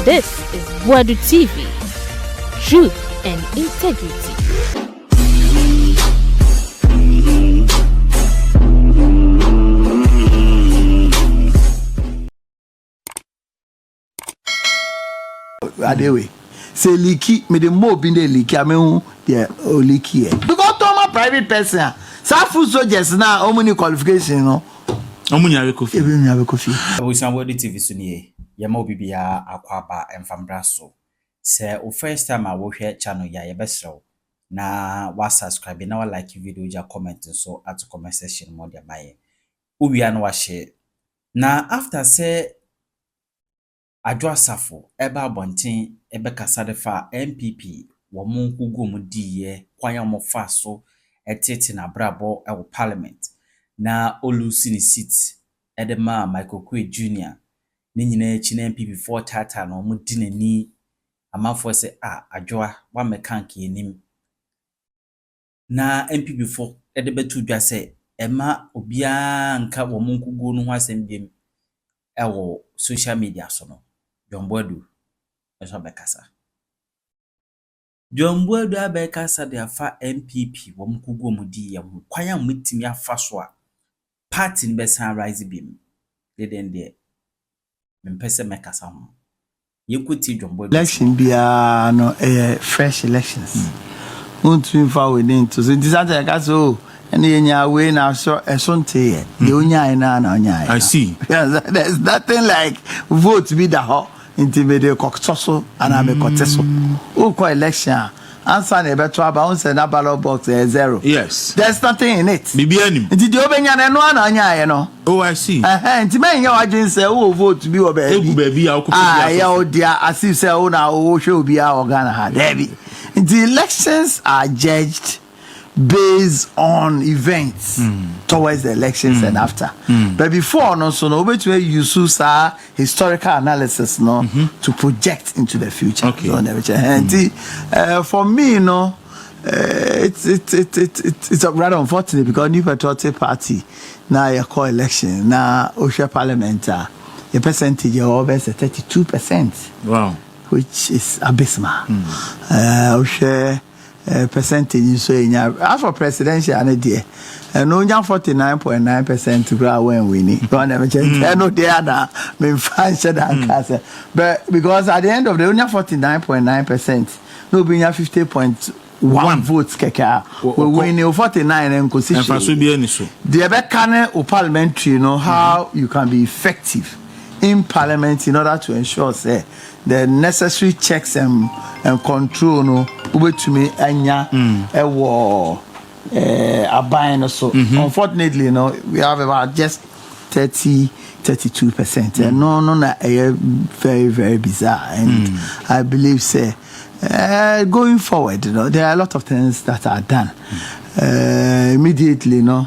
This is Boadu TV. Truth and integrity. Adewe say leaky me the mob in the leaky I mean yeah leaky because to my private person Safo soldiers now how many qualification no Omuni have coffee. Even have coffee. We san Boadu TV so nie yema obibia akwaba emfambra so say o first time I wo hwe channel ya yebesrew na wa subscribe na wa like video ja comment so at comment section mo dia maye ubia na wa share na after say Adwoa Safo eba abonten ebe kasade fa NPP wo mo nkugu mu diye kwanya mo fa so etete na brabo e wo parliament na olusi ni seat edema Michael Kwe Jr. ni nyina echi na NPP for tata na mo di nani amafo se Adwoa wa mekanke enim na NPP for edebetu dwa se ema obia nka wo mo nkugu no ho asem biem e wo social media so no Boadu eso bekasa Boadu abekasa de afa NPP wo mkugu omudi ye ho kwanya mutimi afa so a party be san rise bim den de mempese mekasa ho yekuti Boadu election bia no fresh elections untu fa within to so disata ka so any enya we na so esonte ye onya na onya I see. There's nothing like vote be the ho intimate koktoso and am koteso o ko election answer na beto aba on say na ballot box 0. Yes. There's nothing in it. Bibi anim. Nti de obenya na no anya ye no. Oh, I see. Nti men ye wadwen say o vote bi oba Egu baby a okofi. Ya o dia asif say o na o hwe obi a organ ha. Debi. The elections are judged based on events towards the elections and after. But before no so no we to use historical analysis no to project into the future. Okay. And for me no it's rather unfortunate because New Patriotic Party now you call election now Osha parliament the percentage of over 32%. Wow. Which is abysmal. Osha percentage so in as for presidential and there and no 49.9% grow when winning don't never change no there na me fancy that but because at the end of the only 49.9% no be 50.1 votes keka we win 49 and constitution the be can o parliamentary you know how you can be effective in parliament in order to ensure say the necessary checks and control no ubetumi anya ewo aban so unfortunately you know we have about just 32% and no na very very bizarre and I believe say going forward you know there are a lot of things that are done immediately you know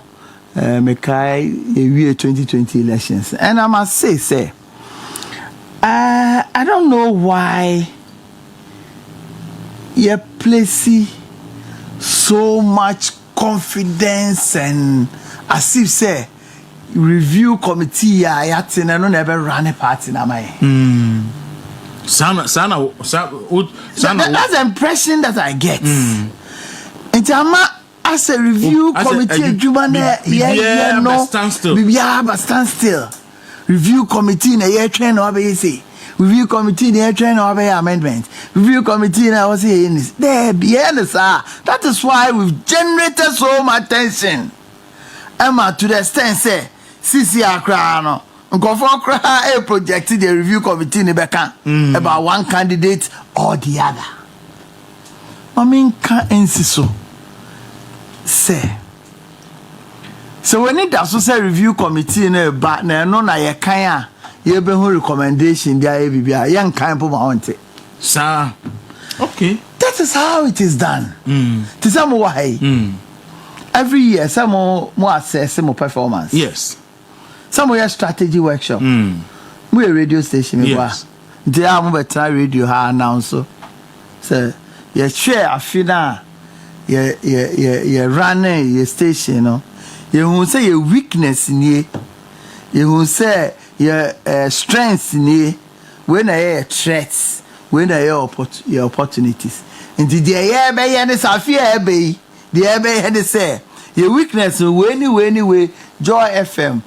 mekai year 2020 elections and I must say I don't know why you place so much confidence and as if say review committee that's the impression that I get. As a review committee stand still. Review committee na year train no be say review committee na year train no be amendment review committee na was say there be sir. That is why we've generated so much tension Emma to the extent say CC Accra no nkofo kra a projected the review committee ne beka about one candidate or the other I mean can insiso say so we need that social review committee na ba na no na ye kan a ye be ho recommendation dia e bibia ye nkan po ma wonte sir okay that is how it is done to some why every year some more assess some performance yes some more strategy workshop we a radio station me ba they are mo better radio ha announce so ye share afina ye run ye station no you say your weakness in ye, you say your strength in ye, when I threats, when I your opportunities. And the air by any Safia Bay, the air by any say, your weakness, anyway, Joy FM,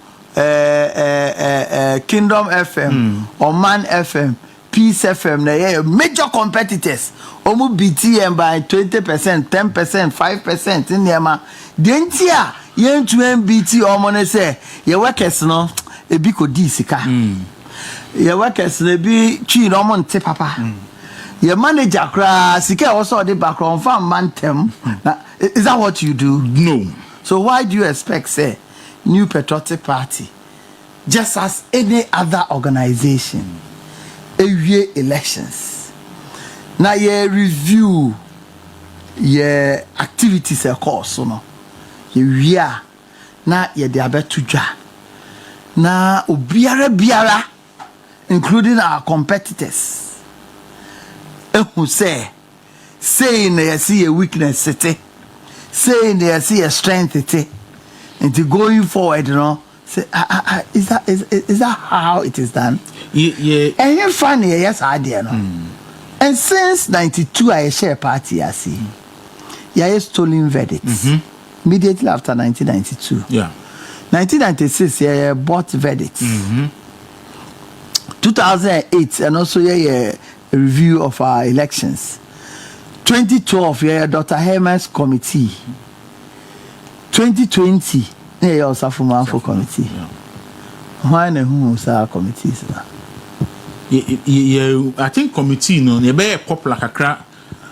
Kingdom FM, or Man FM, Peace FM, they are major competitors. Almost BTM by 20%, 10%, 5% in Yama. Dentia, yen to MBT or money say, your workers no, a big disika. Your workers they be chin or monte papa. Your manager cry, Sika also the background farm mantem. Is that what you do? No. So why do you expect, say, New Patriotic Party, just as any other organization, every elections? Now you review your activities, of course, you know. You now you de to ja. Now biara, including our competitors, who saying they see a weakness, saying they see a strength, and to going forward, you know. Say, is that how it is done? Yeah. And you're funny, yes, I did. And since 92, I share party, I see. Yeah, stolen verdicts. Immediately after 1992. Yeah. 1996, yeah, bought verdicts. 2008, and also yeah, a review of our elections. 2012, yeah, Dr. Herman's committee. 2020, yeah, also for committee. Why and who was our committees? Yeah, I think committee no, you be popular kakra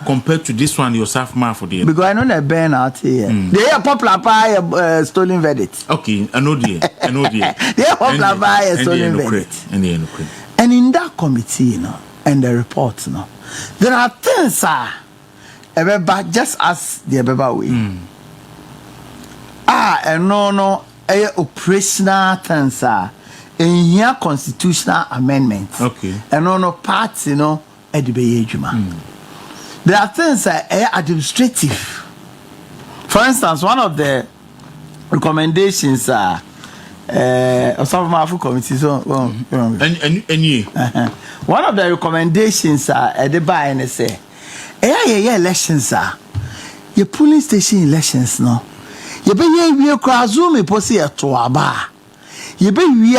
compared to this one yourself man for the. Because I know they burn out here. They are popular by stolen verdict. Okay, I know the. They are popular by a stolen verdict. And in that committee, you know, and the report, you know, there are things just as the Ebeba way. And no, operational things in here constitutional amendments. Okay. And no parts, you know, at the Bayejuma. There are things administrative. For instance, one of the recommendations of some of my committees. One of the recommendations at the buy and say, elections your polling station elections no. You be we Zoom posi to aba. You be we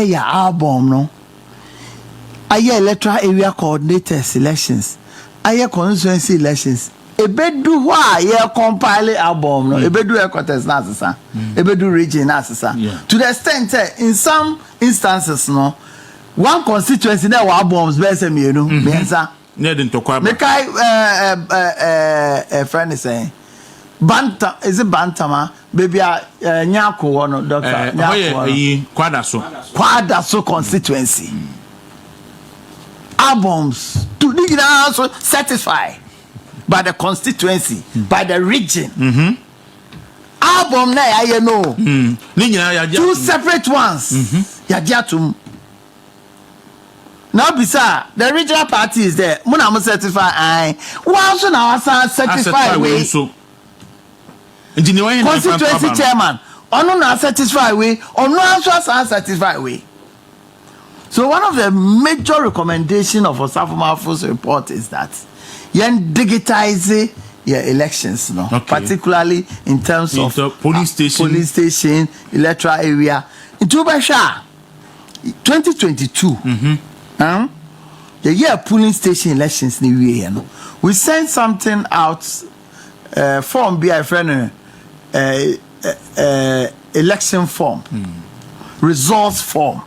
your album no. Electoral area coordinators elections. Constituency elections. Ebedu why compile album no. Ebedu headquarters na asesa. Ebedu region na asesa. To the extent in some instances no, one constituency there were albums best me no. Mensa. Near the Tokwa. Make a friend is saying Bantam is it Bantama? Baby, Nyako one doctor. Quadaso constituency. Albums to also satisfy by the constituency, by the region. Album na you know. Two separate ones. Yajatum. Now, beside the regional party is there. Muna must certify. Once now, certify way. Constituency chairman. Ono na satisfy way. Ono also satisfy way. So one of the major recommendations of Osafo Mafo's report is that you digitize your elections, no, particularly in terms of police station, electoral area. In Tubasha, 2022. The year polling station elections in the year, we sent something out form be a friend election form, results form,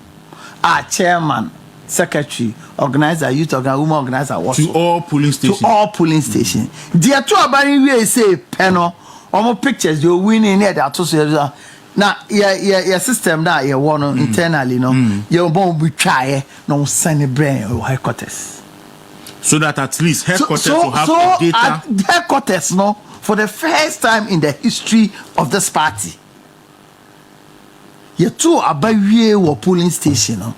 our chairman, secretary, organizer, youth organizer, woman organizer, to all polling stations. To all polling stations. There are two about we say panel, almost pictures you're winning here. That also now your system that you want internally, no, you won't be try no send a brain or headquarters. So that at least headquarters will have the data. At headquarters, no, for the first time in the history of this party, you two are by way or polling station, no,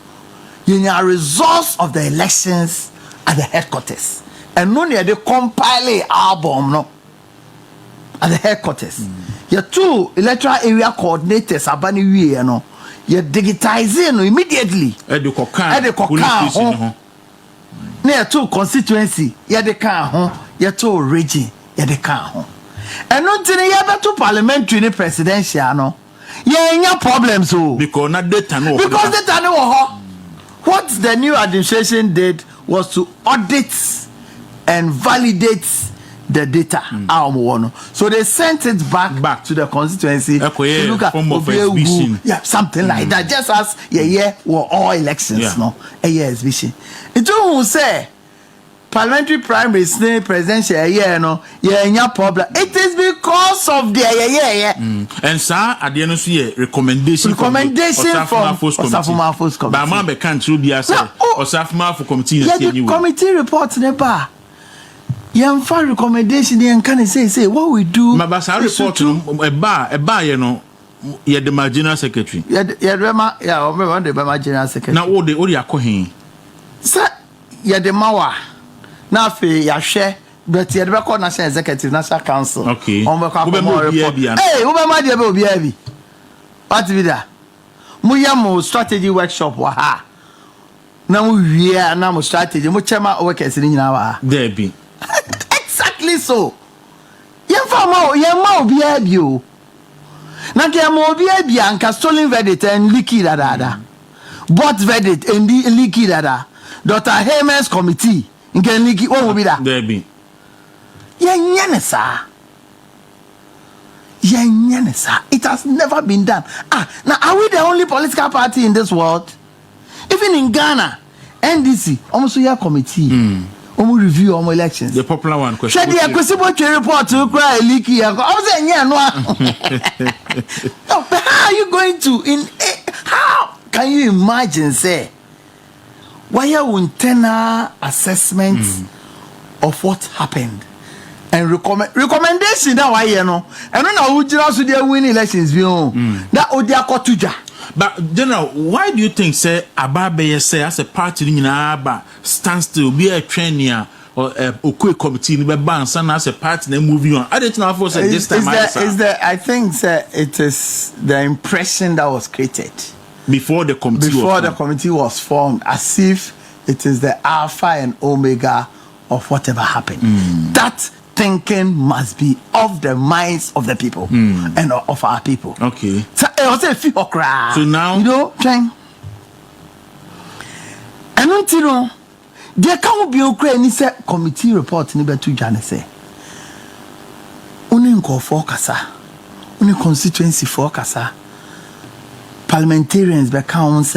you know results of the elections at the headquarters, and no near the compile album, no, at the headquarters. Your two electoral area coordinators are banning you know. You're digitizing immediately. At the near to constituency, yet the car home, yet to region, yet the car home. And not in a to parliamentary ni presidential, no. Yeah, problems, so because not data no. Because data no. What the new administration did was to audit and validate the data. So they sent it back to the constituency to look at something like that. Just as were all elections, no, a year's vision. It will say parliamentary primaries, presidential, no, problem. It is because of the And sir, at the end of the year, recommendation from Osafo committee. But man, be can't be as Osafo committee. The committee report never. For recommendation, you can say what we do. But our report, a bar, you know, you're the marginal secretary. Yeah, the general secretary. Now, all the Akohin. Sir, you're the Mawa. Now, you share, but you're the record national executive, national council. Okay. On the report. Hey, who am I? What be that? Muyamo strategy workshop. Waha. Now we are now strategy. Muchema workers in our there be. Exactly so. Yemma be a view. Nakamo be a bianca stolen verdict and leaky dada. Bought verdict and leaky dada. Dr. Hamer's committee. In can leaky what will be that? There be. Yanesa. It has never been done. Now are we the only political party in this world? Even in Ghana, NDC, almost a committee. Review on elections. The popular one question. Should the report to cry leaky? I was saying, no, but how are you going to how can you imagine say why are internal assessment of what happened and recommendation that why and then I would also win elections that Odia. But General, why do you think say Ababe say as a party in Aba stands to be a trainer or a quick committee in the bands and as a party then moving on? I didn't know for this time. I think it is the impression that was created before the committee was formed, as if it is the alpha and omega of whatever happened. That thinking must be of the minds of the people and of our people. Okay. So now, you know, and until no, there can't be a committee report in the 2 January say. Only for Kasa, only constituency for Kasa, parliamentarians be count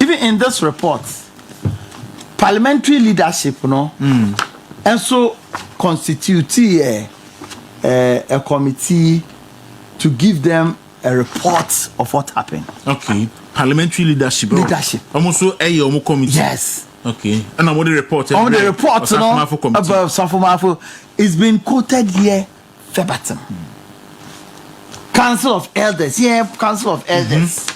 even in this report, parliamentary leadership, and so constitute a committee to give them a report of what happened. Okay. Parliamentary leadership. Almost so a committee. Yes. Okay. And I'm the report. On the report about Safo it's been quoted here verbatim. Council of Elders. Council of Elders.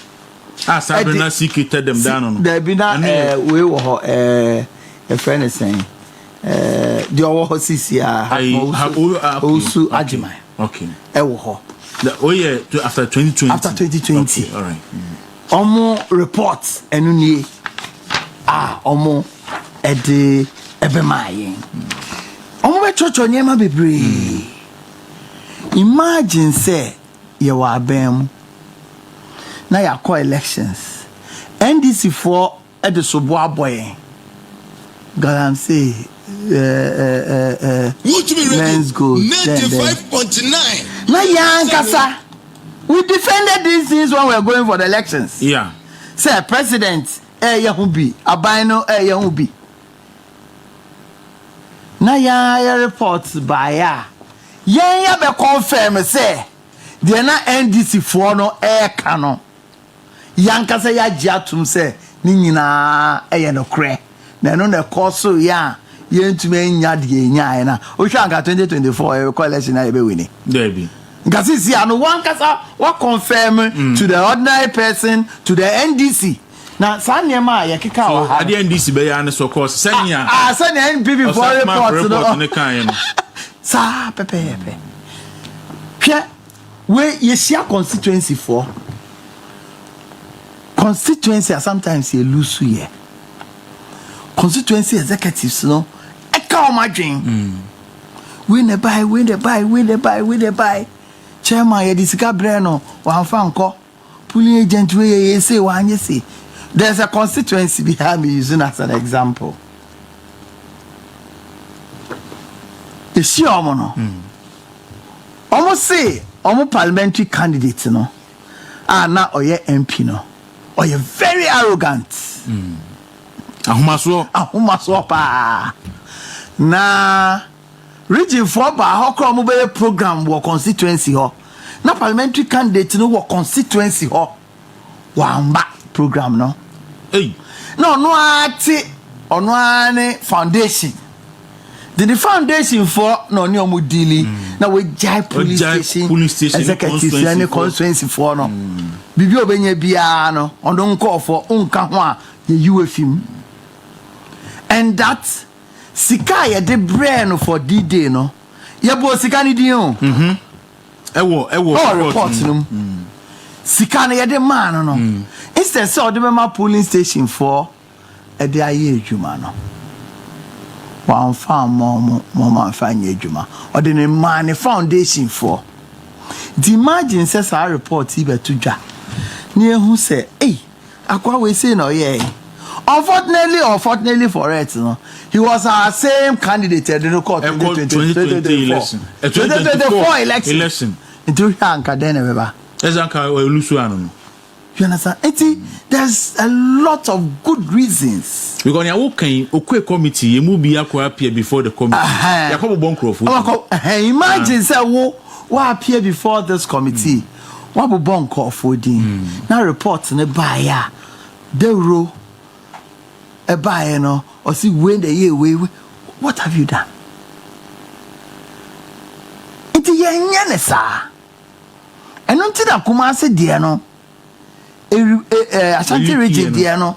Sabrina secreted them down on. There be not we were a friend is saying the owo sisi Osu Ajimai. Okay. After 2020. After 2020. Okay, all right. Omo reports enuni omo ede ebemaye. Omo be chocho nyema bebre. Imagine say you were abem na ya call elections. NDC for at the Soboa boy. God say let's go 95.9. Now Yankasa, we defended these things when we were going for the elections. Yeah. Say president Yahubi, Abino Yahubi. Now ya reports by ya be confirm say they are not NDC for no air canon. Yankasa ya jatum say ni nyina no kre. Na no na course ya yentumi nya de nya na o hwa anga 2024 election na be winning there be ngasi si anu one kasa what confirm to the ordinary person to the NDC na sanema ya kika wa so the NDC be ya so course senya senya NPP for report no kan sa pepe hwe we yesia constituency for constituency sometimes you lose here. constituency executives no e ka o madwen win the buy chairman ye disika bre no wan fa nko pulling agent we ye say wan ye say there's a constituency behind me using as an example the see omo no omo say omo parliamentary candidate no na oye MP no oye very arrogant ahomaso pa na region 4 ba hokro mo be program wo constituency ho na parliamentary candidate no wo constituency ho wamba program no no ati ono ane foundation the foundation for no ni omo dili na we jai police station executive and constituency for no bibi obenya bia no ondo nko for unka ho a ye UFM and that sika ye de brain for D-Day no ye bo sika ni din o ewo report no sika na ye de man no instead so de ma polling station for e de aye adwuma no wan fa mo man fa nye adwuma o de ne man foundation for the imagine says our report e be to dwa ni ehu say akwa we say no ye unfortunately for it no he was our same candidate at the court 2024 election into hanka den ebeba ezanka olusu anu you understand there's a lot of good reasons because ya wokan okwe committee emu bi akwa appear before the committee yakobo bonkrofo imagine say wo appear before this committee wa bo bonkrofo din na report ne ba ya dewro e ba ye no or see when the year we what have you done it ye nyane sa eno ntina kuma se de no Ashanti region there no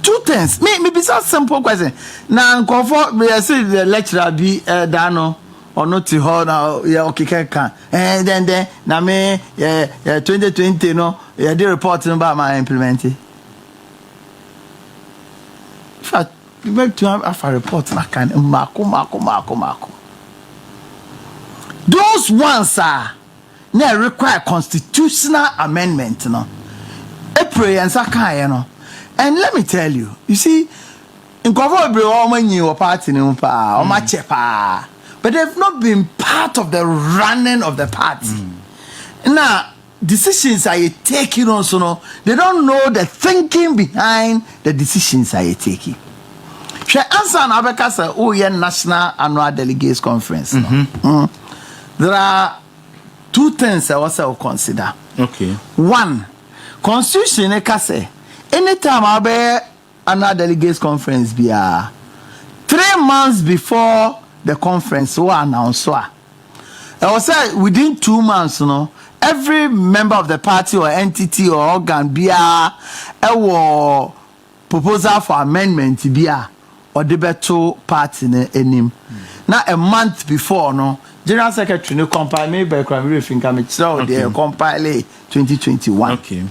two things me be so simple question na nkofo me say the lecturer be dano or not to hold now yeah okay can and then na me 2020 no yeah the report about my implementing if I make to have a report na can mako those ones are na require constitutional amendment no pray and sakaya no and let me tell you see in cover bre o manyi o party ni pa o ma chepa but they've not been part of the running of the party now decisions are taking also no they don't know the thinking behind the decisions are taking she answer na abeka say oh yeah national annual delegates conference there are two things I also consider okay one constitution e ka say anytime abe another delegates conference bia 3 months before the conference we announce so I was say within 2 months no every member of the party or entity or organ bia e wo proposal for amendment bia or the beto party ne enim na a month before no general secretary no compile me by kwame finka me chira the compile 2021 okay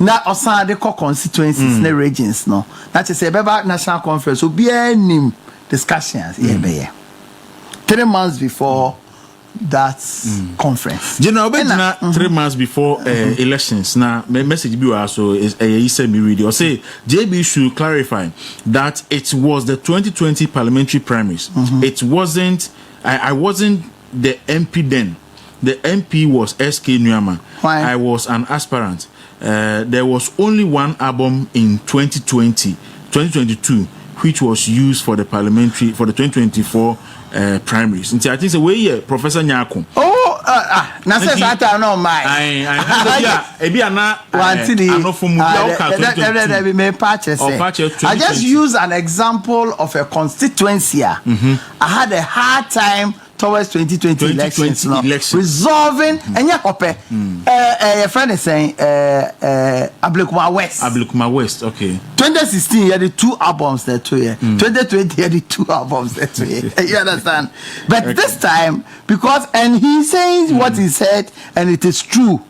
na osan de constituencies na regions no that is a beba national conference so be any discussions here be 3 months before that conference general obedina 3 months before elections na message bi wa so is say me read or say JB should clarify that it was the 2020 parliamentary primaries it wasn't I wasn't the MP then the MP was SK Newman I was an aspirant. There was only one album in 2022 which was used for the 2024 primaries. And I think the way Professor Nyako. Na say that no my. I just use an example of a constituency. I had a hard time towards 2020 elections no resolving enya kope your friend is saying Ablekuma West okay 2016 he had the 2 albums there too 2020 he had the 2 albums there too you understand but okay. This time because and he saying what he said and it is true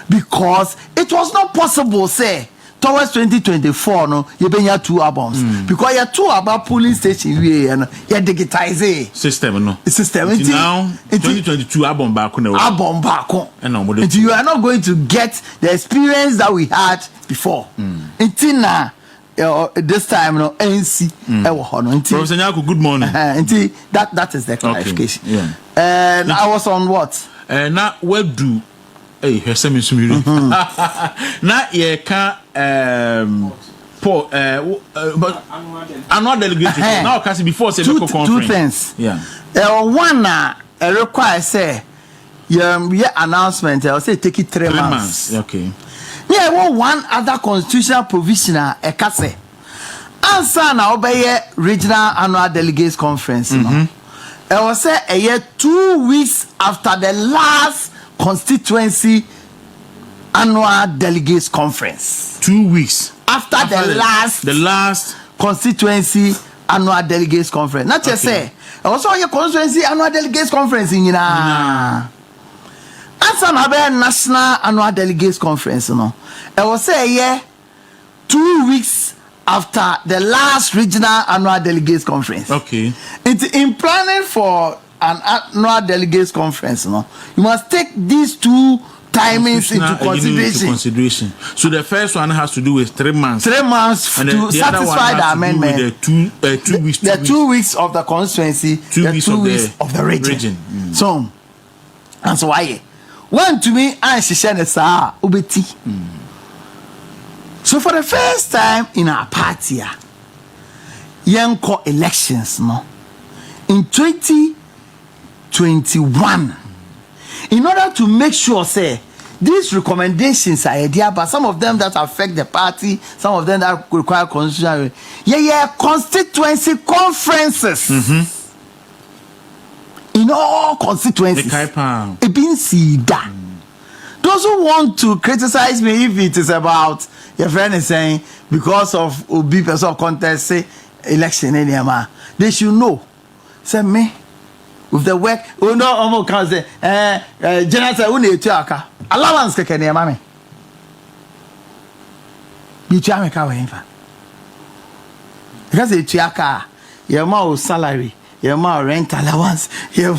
because it was not possible say towards 2024 no you benya 2 albums because you 2 about polling station we and you digitize system no system now 2022 album back and you are not going to get the experience that we had before until now this time no NC Professor Nyako, good morning until that is the clarification. Okay. Yeah. And I was on what now where do hey, here's some sumiri. Now you can but annual delegation. Now can before say conference. 2 things. Yeah. One require say your announcement. I will say take it 3 months. Okay. Yeah, one other constitutional provision ekase. Answer na obey regional annual delegates conference. I will say a year 2 weeks after the last constituency annual delegates conference. 2 weeks after the last constituency annual delegates conference. Not just say also your constituency annual delegates conference in answer na be national annual delegates conference no. I will say yeah 2 weeks after the last regional annual delegates conference. Okay. In planning for an annual delegates conference, no, you must take these 2 timings into consideration. So the first one has to do with 3 months. 3 months and to satisfy the amendment. The 2 weeks. The 2 weeks of the constituency. 2 weeks, 2 weeks of the region. So, and so why? One to me, I share the sa ubeti. So for the first time in our party, young elections, no, in 2021, in order to make sure, say, these recommendations are there, but some of them that affect the party, some of them that require constitutional, constituency conferences. In all constituencies, it been seen that. Those who want to criticize me if it is about your friend is saying because of Obi person contest say election anymore, they should know. Say me with the work. Oh no, Omo can say general say we need to aka allowance keke ne mama. Bi tu ameka we infa. Because it aka your ma salary, your ma rent allowance, your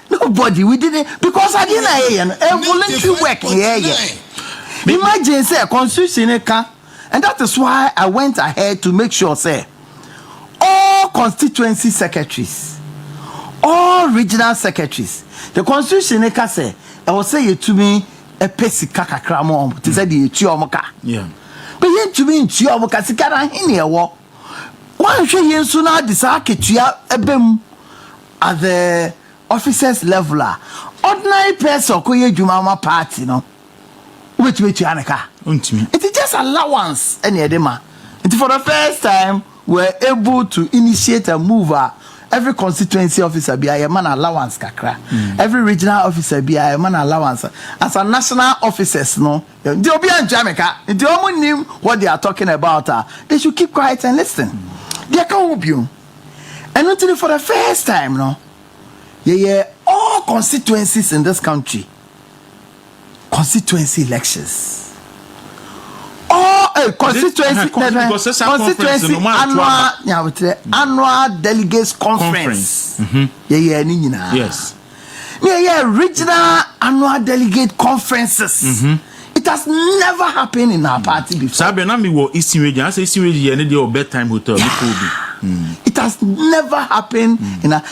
nobody we did it because I didn't voluntary work here. Imagine say constitution and that is why I went ahead to make sure say all constituency secretaries, all regional secretaries, the constitution say I will say it to me a pesika kakra mo to say the chiomoka. Yeah. But yen to me chiomoka sikara hini ewo. One show yen sooner disake tua ebem at the officers level. Ordinary person ko ye juma party no. It is just allowance any edema. It for the first time we're able to initiate a mover. Every constituency officer be a man allowance kakra. Every regional officer be a man allowance. As a national officers, no, they'll be in Jamaica. They only knew what they are talking about. They should keep quiet and listen. They can't help you. And until for the first time, no, all constituencies in this country. Constituency elections. Constituency annual delegates conference. Yes. Regional annual delegate conferences. It has never happened in our party before. Sabe na mi wo Eastern region. I say Eastern region any dey bedtime hotel. It has never happened in a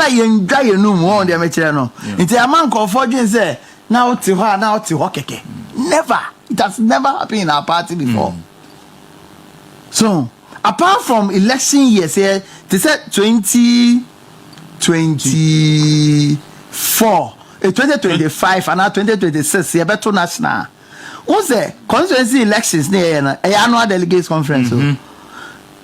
enjoy you know more on the material no. It's a man called Fortune say now to keke. Never. It has never happened in our party before. So, apart from election years here, they said 2024, 2025, and now 2026, you better national. What's the constituency elections near annual delegates conference?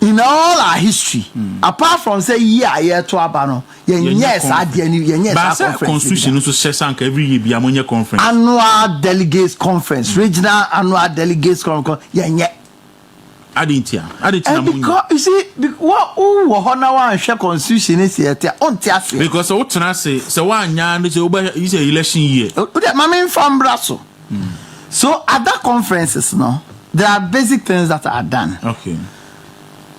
In all our history, apart from say year to abano, yes, I did yes, constitution also says every year be ammonia conference. Annual delegates conference, regional annual delegates conference, Aditya. Because you see, what now one share constitution is here on Tiasi. Because what can I say? So one year is a election year. That my main from Brussels. So at that conferences, no, There are basic things that are done. Okay.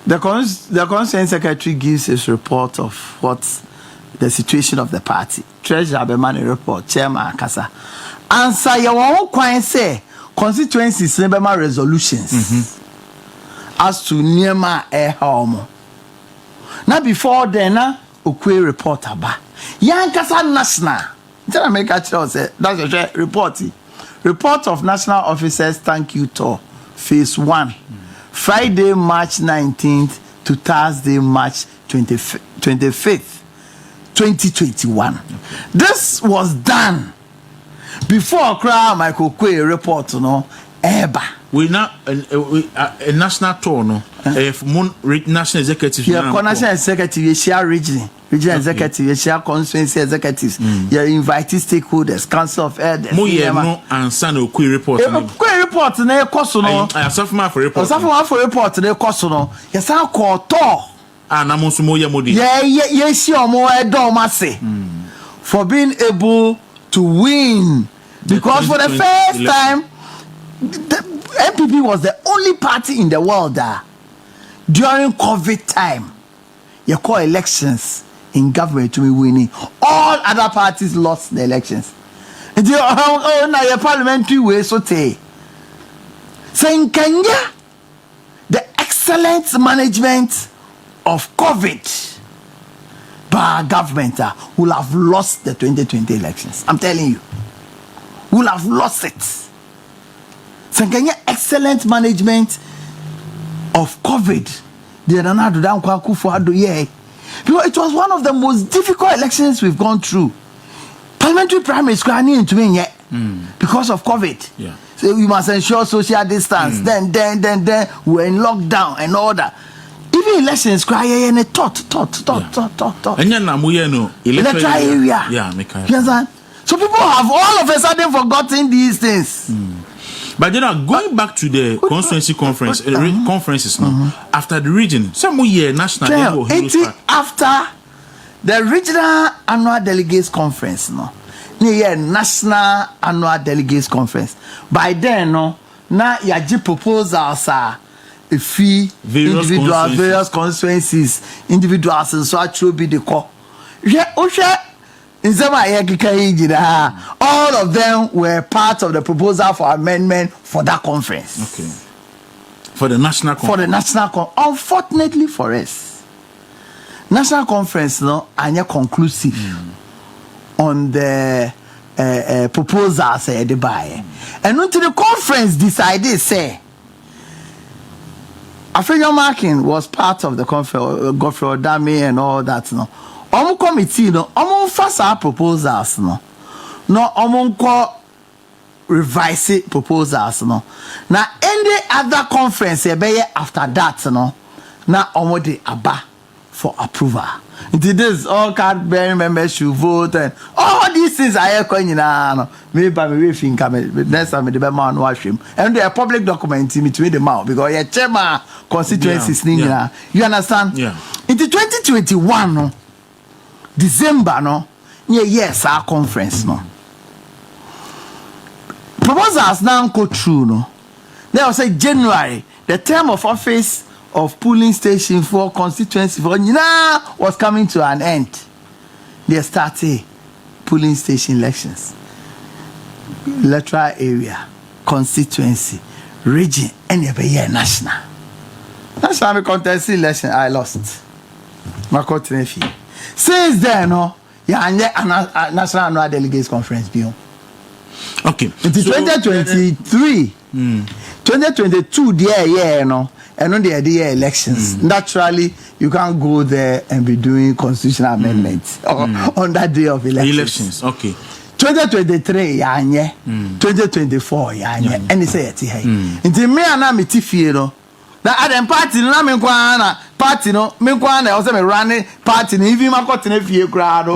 The Constituent Secretary gives his report of what the situation of the party. Treasurer Abemani report, Chairman Akasa. Answer your own question say constituencies Nebema resolutions as to Niema Homo. Now before then, Okwe report aba. Yankasa National. Tell America say that's a report. Report of National Officers Thank You Tour, Phase 1. Friday, March 19th to Thursday, March 25th, 2021. Okay. This was done before Michael Kwe report, Eba. We now a national tour, no? If national executives, national executive, you share regional executive, you share constituency executives, you invite stakeholders, council of elders. No answer no Kwe report. Kwe report na ekoso no. I suffer for report. Suffer for report na ekoso no. You say call tour. Na mo so mo ye modi. Ye see omo edom ase. For being able to win, because for the first time the NPP was the only party in the world that during COVID time you call elections in government to be winning. All other parties lost the elections. And now your parliamentary way so say in Kenya the excellent management of COVID by our government will have lost the 2020 elections. I'm telling you, will have lost it. So Kenya excellent management of COVID. Because it was one of the most difficult elections we've gone through. Parliamentary primaries into yet because of COVID. Yeah. So you must ensure social distance. Then we're in lockdown and all that. Even elections cry and a thought. And no electoral area. Yeah, so people have all of a sudden forgotten these things. But then going back to the constituency conference, conferences now, after the region, some year national after the regional annual delegates conference, national annual delegates conference. By then, now your proposals are a fee, various constituencies, individuals, and so I be the call. All of them were part of the proposal for amendment for that conference. Okay. For the national conference. For the national conference. Unfortunately for us, national conference are conclusive on the proposals they buy. And until the conference decided, say, African Marking was part of the conference, Godfrey Odame and all that. Committee first our proposals revise proposals now any other conference after that now de aba for approval. This all card bearing members should vote and all these things are going maybe by me think next time the man wash him and the public document between the mouth because your chairman constituencies you understand? Yeah. In 2021 December yes our conference proposals now go through they will say January the term of office of polling station for constituency for was coming to an end. They started polling station elections, electoral area, constituency, region, and national. That's why contest election I lost my country. Since then, national annual delegates conference bill. Okay. It is 2023, 2022. And on the elections. Naturally, you can't go there and be doing constitutional amendments on that day of elections. Okay. 2023, 2024, and they say it. Until me and I'm that other party no me kwana party no me kwana also me running party no even makoti na fie crowd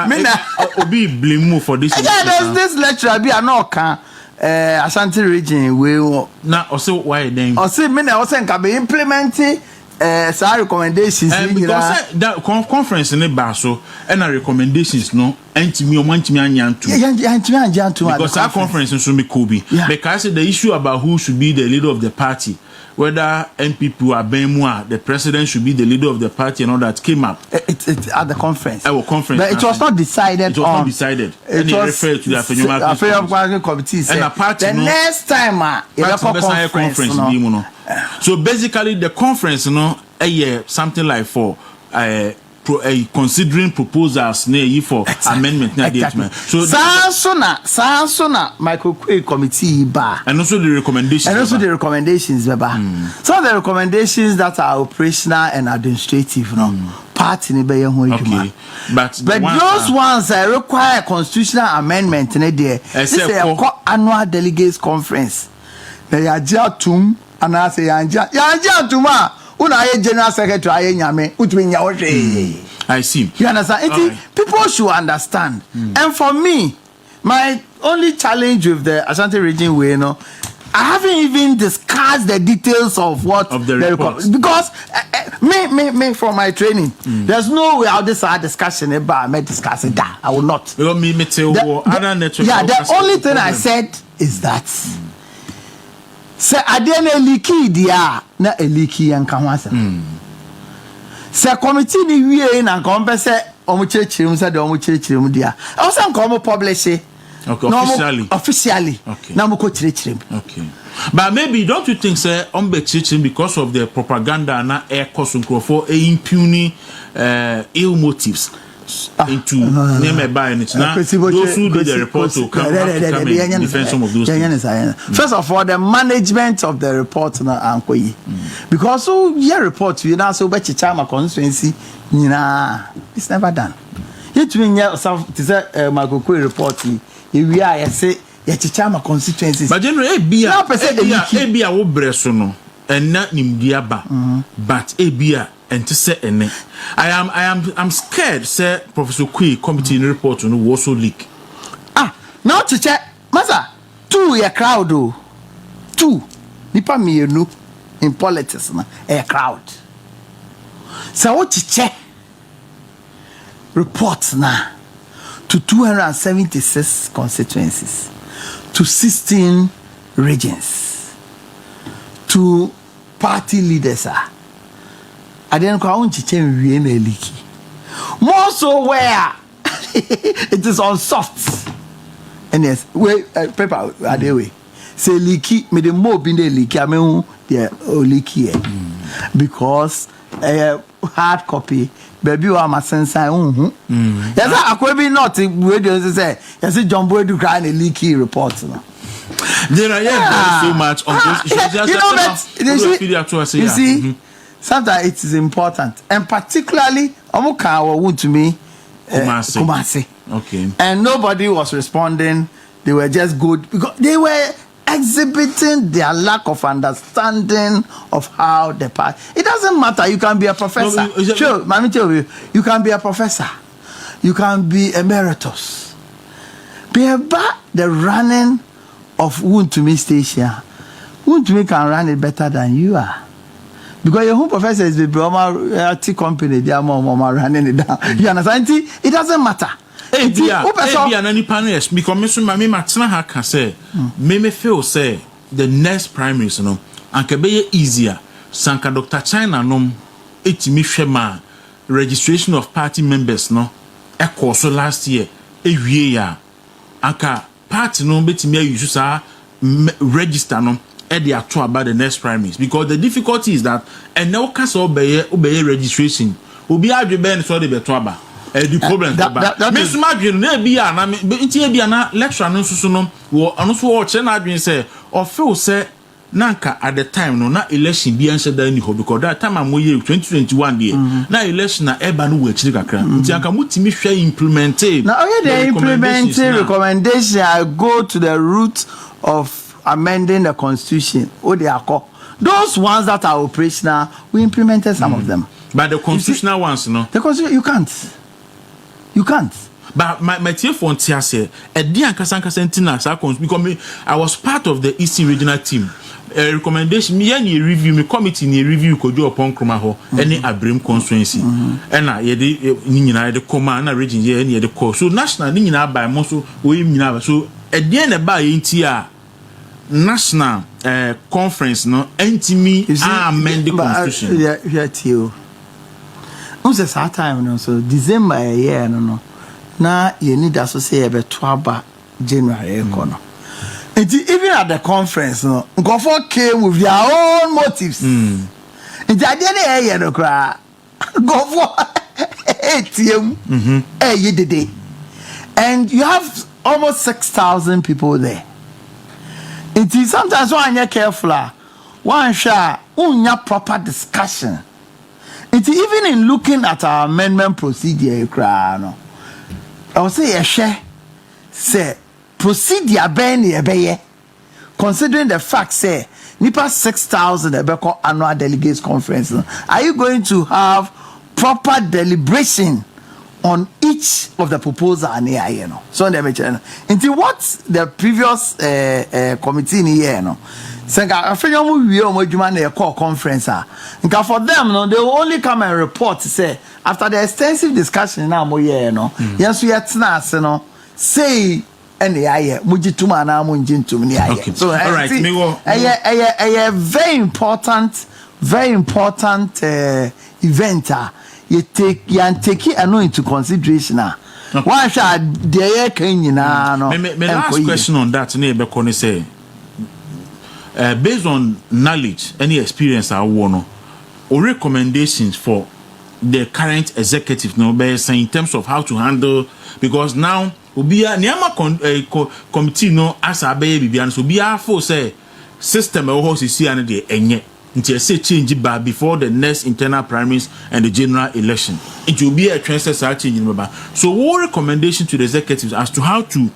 me na obi blame for this. Yeah, this lecturer be anoka Ashanti region we na also why then also me na also can be implementing some recommendations because that conference in the baso and recommendations no antimi anyantu because our conference should be Kobe because the issue about who should be the leader of the party, whether NPP or Benmua, the president should be the leader of the party and all that came up. It's at the conference. Conference. But it was not decided. It was not decided. It was referred to the Affairs Committee. And a party. The next time, conference. So basically, the conference, something like for considering proposals for amendment. Exactly. So Sansona Michael Quay Committee bar. And also the recommendations. Some of the recommendations that are operational and administrative, party in okay. But those ones require constitutional amendment. This is a annual delegates conference. They are jatum and I say yanja tuma. Una general secretary nyame utumi nyawohwe. I see. You understand? Right. People should understand. And for me, my only challenge with the Ashanti region way, I haven't even discussed the details of what of the report because me from my training, there's no way I'll decide discussion about me discussing that. I will not. The only thing I said is that. Se adene liki dia na eliki yanka ho asem se committee ni wie na nka pese omo cherechirim se de omo cherechirim dia o se nka omo publish officially na mo ko cherechirim. Okay, but maybe don't you think say on be cherechirim because of the propaganda na air cost for impugning ill motives into name by it now those who did the report to come and defend some of those things. First of all, the management of the report na ankoyi because your report you now so be chama constituency it's never done yet when you say magokwe report we are say your chama constituencies but generally ebia wo breso no enna nimdia ba but ebia and to say I'm scared say Professor Quay committee report no was so leak. Now to check masa 2 a crowd two nipa mienu in politics na a crowd so what to check reports na to 276 constituencies to 16 regions to party leaders I didn't call on chichen leaky. More so where it is on soft. And yes, paper are the way. Say leaky, me the more been the leaky, I mean the leaky because hard copy, baby or my sense yes, I could be not radio say yes, John Boadu crying a leaky report. There are so much on this. You see. Sometimes it is important, and particularly, Omuka went to me, Kumasi. Okay. And nobody was responding. They were just good because they were exhibiting their lack of understanding of how the part. It doesn't matter. You can be a professor. Sure, let me tell you. You can be a professor. You can be emeritus. Be about the running of Wuntumi station. Wuntumi can run it better than you are. Because your home professor is the IT company, they are more running it down. You understand? It doesn't matter. Because me matna can say, me feel say the next primaries, and can be easier. Sanka Dr. China nom it me shema registration of party members no. E course last year, ya anka party no beti me use sa register no. To about the next primaries because the difficulty is that and now cast obey registration will be out the so the better the problem Miss Madrid be an lecture no so no also watch and Adrian say or feel say nanka at the time no na election be answer than because that time I'm 2021 year na election na eba no wachiri kakra nti anka mutimi hwe implement now they implement recommendation I go to the root of amending the constitution. They are called those ones that are operational. We implemented some of them, but the constitutional ones, no. The constitution you can't. But my team for say, because I was part of the Eastern Regional team. recommendation me any review me committee ni review kojo upon kroma ho any abrim constituency na ye de ni nyina de koma na region ye ni de call so national ni nyina by mo so we nyina so e de na ba ye nti a national conference no entimi amend the constitution yeah tio unse sa time no so December year no na ye need to say e be to aba January no. Even at the conference, no, Gofo came with their own motives. It's a day, you know, Gofo, ATM, and you have almost 6,000 people there. It is sometimes when you're careful, one share, proper discussion. It's even in looking at our amendment procedure, I will say a share, say. Procedure be considering the fact say nipa 6,000 ebeko annual delegates conference. Are you going to have proper deliberation on each of the proposal you know? So into what the previous committee in here no senga afenya mu wie o adwuma na call conference for them no they will only come and report say after the extensive discussion na mo here no yes we yetna ase no say any aye mujituma na munjintum ni aye so all right a very important event you take into consideration one shall there can no me last question on that na be kon say based on knowledge any experience I want or recommendations for the current executive no be say in terms of how to handle because now obia niama committee no asa be bibia so obia for say system e ho sisi ane de enye nti say change ba before the next internal primaries and the general election it will be a transfer change in baba so what recommendation to the executives as to how to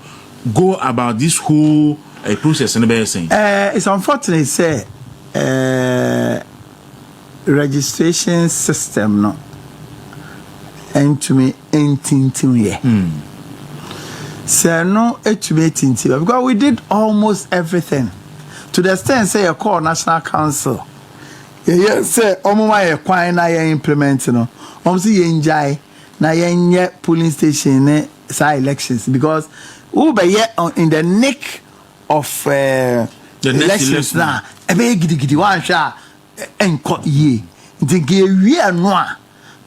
go about this whole process and be saying it's unfortunate say registration system no and to me entintim here so no because we did almost everything to the extent say a call national council yes say omuma ye kwan na ye implement no say ye njai na ye nye polling station ne sa elections because we be in the nick of the elections na e be gidigidi wan sha enko ye ntige wi no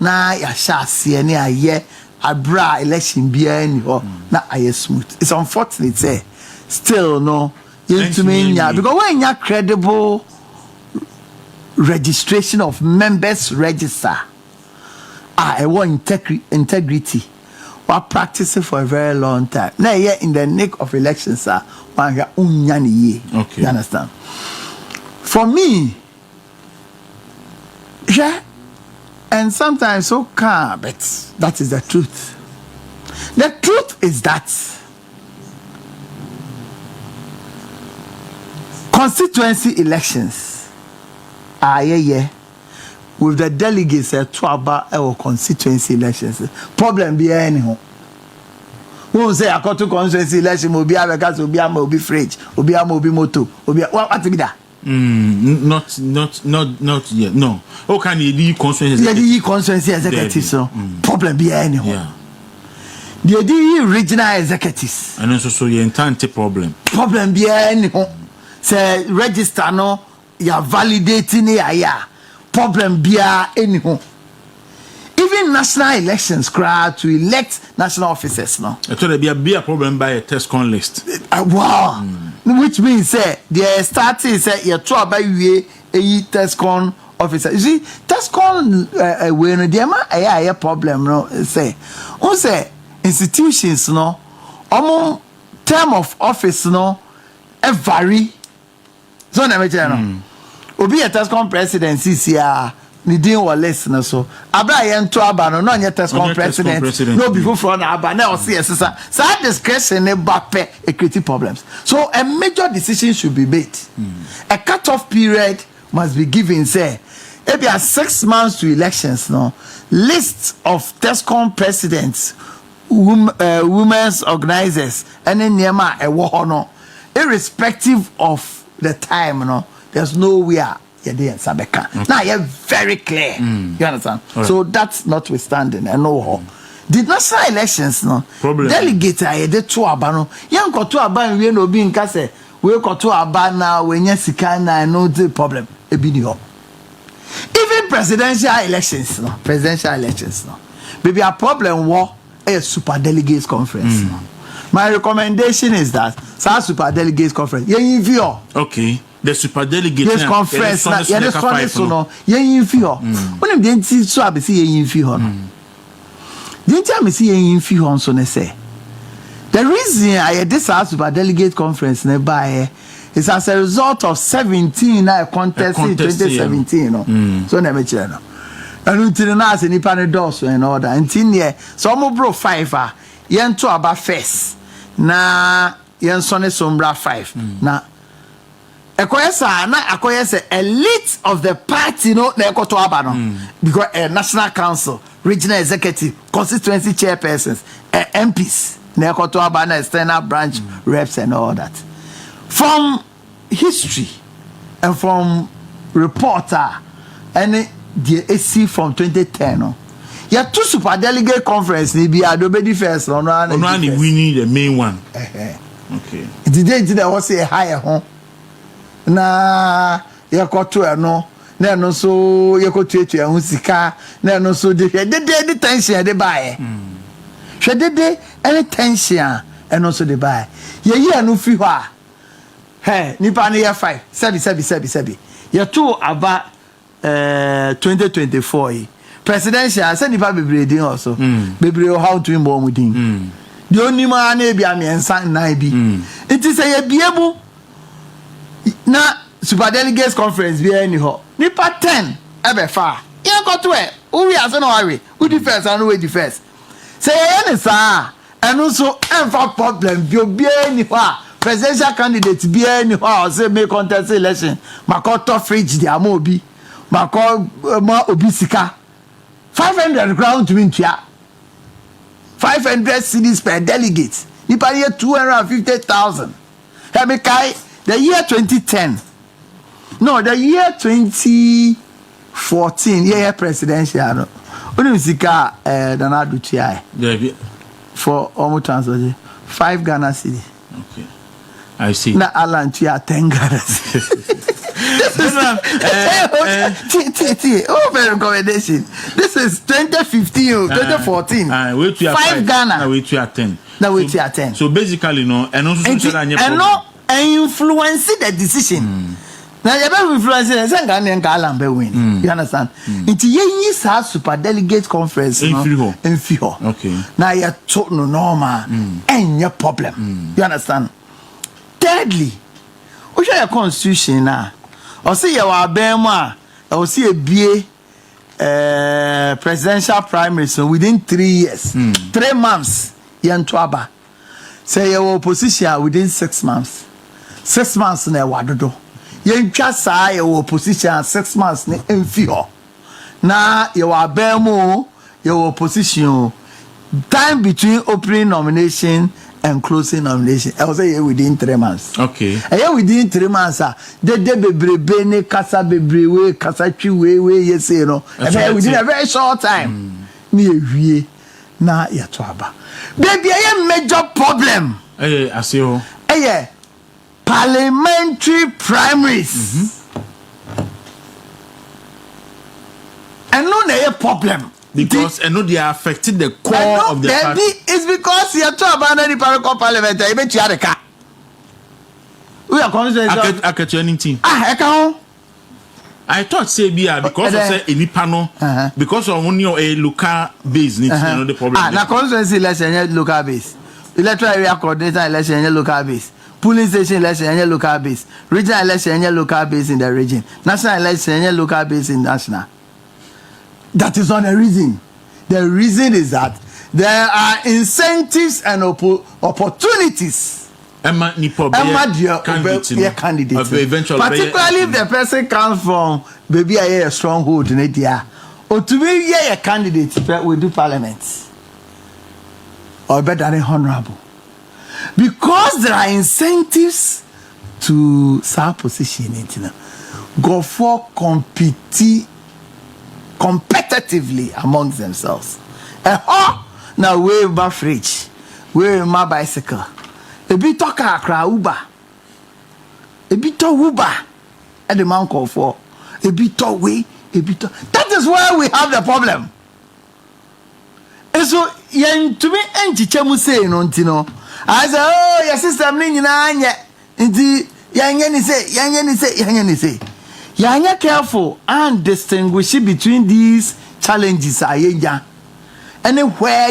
na ya sha se ne aye abra election bia ni ho na aye smooth it's unfortunate say still no into me because when you credible registration of members register I want integrity we practice it for a very long time now here in the nick of elections one ya unya okay you understand for me yeah. And sometimes so calm, but that is the truth. The truth is that constituency elections are with the delegates to about our constituency elections. Problem be anyhow. Who say I got to constituency election will be a gas, will be fridge, will be moto, will be what to be that? Not yet. No. How can you constituency? The constituency executives. So problem be anyhow. Yeah. The regional executives. And also you entire problem. Problem be anyhow. Say register no, you are validating it. Problem be anyhow. Even national elections crowd to elect national officers no. I thought there be a problem by a test con list. Wow. Which means say the starting say you try by we a test con officer. You see test con we no there ma a problem no say. On say institutions no term of office no vary. So na me tell no. Obi a test con presidency here ni din wa list na so abra ye nto aba no no test con president no be for na aba na o see sisa so discretion ne bape e create problems so a major decision should be made a cut-off period must be given say maybe 6 months to elections no list of TESCOM presidents women's organizers and then niema e wo no irrespective of the time no there's nowhere you're there in Sabeka. Now you're very clear. You understand? Right. So that's notwithstanding. I know. The national elections, no problem. Delegate I did to Abano. Young got to Aban, we no being Casse. We got to Abana when yes, I know the problem. A video. Even presidential elections, no presidential elections, no. Maybe a problem war a super delegates conference. No? My recommendation is that super delegates conference. Yeah, okay. The super delegates yes, conference. Yeah, the strong so no. Yeah, in fear. When I'm going to so I be see in fear. Didn't tell me see in fear on so say. The reason I had this super delegate conference nearby is as a result of 17 contest in 2017. No, so never tell no. And until now, as any panel and all that. Until here, some bro 5 yen to about first. Na yen sonne sombra 5. Na Akoyesa elite of the party no na ekoto aba no because national council, regional executive, constituency chairpersons, MPs na ekoto aba na external branch reps and all that. From history and from reporter and the AC from 2010 no. Yeah, 2 super delegate conference ni bi adobedi first no ni winning the main one. Okay. Did there was a higher home. Na yakoto eno na no so yakoto etu ehun sika na no so de tension de bae hwede any tension eno so de bae ye anu fi ho a nipa na ye 5 sebi ye to aba 2024 presidential say nipa bebre din also bebre how to imbo mu din the only man na bia me ensa nan bi it is a biebu na super delegates conference be any ho nipa 10 ebe fa ye go to e we as no worry who the first and who the first say any sa enu so emfa problem bi obi any ho presidential candidate be any ho say make contest election makoto fridge dia ma obi makọ ma obi sika 500 ground to win tia 500 cedis per delegate nipa ye 250,000 let me kai the year 2010 no the year 2014 yeah presidential no only sika Donald tia for almost translation 5 Ghana cedi. Okay, I see. Na Alan tia 10 Ghana cedi. Very recommendation. This is 2015 2014 wait to 5 Ghana wait to 10 now wait to 10 so basically no and also influence the decision. Now you better influence the Ghana and be win. You understand? It ye super delegate conference in Fiho. Okay. Now you talk no normal and your problem. You understand? Thirdly, we share your constitution now. Or see your Abema, or see a BA presidential primary so within 3 years, 3 months, Yantuaba. Say your opposition within 6 months. 6 months na wadodo. Yanchasa your opposition 6 months na enfio. Na your Abemo, your opposition time between opening nomination and closing nomination. I was say within 3 months. Okay. And within 3 months, de bebrebe ne kasa bebrewe kasa twiwe yes you know. And within a very short time, ni ewie na yato aba. Baby, a major problem. I see you. Parliamentary primaries. And no na problem. Because I know they are affecting the core of the party. It's because you are to abandon the Paracor Parliament. I bet you are the car. We are concentrating. I can't anything. I can't. I thought say because of say any panel because of only a local base needs to know the problem. Na constituency election local base. Electoral area coordinator election local base. Polling station election local base. Regional election local base in the region. National election local base in national. That is not the reason. The reason is that there are incentives and opportunities. Candidate. Particularly if the person comes from maybe a stronghold in India. Or to be a candidate will do parliament. Or better than honorable. Because there are incentives to some position. go for competitively amongst themselves. Now we buy fridge, we my bicycle. A bit talk a Uber. A bit of Uber at the man call for. A bit of way, a bit of. That is where we have the problem. And so, to me, Angie Chamu say, no, Tino. I say, oh, your sister, Nina, indeed, Yangani say. Yanya careful and distinguish between these challenges. Anywhere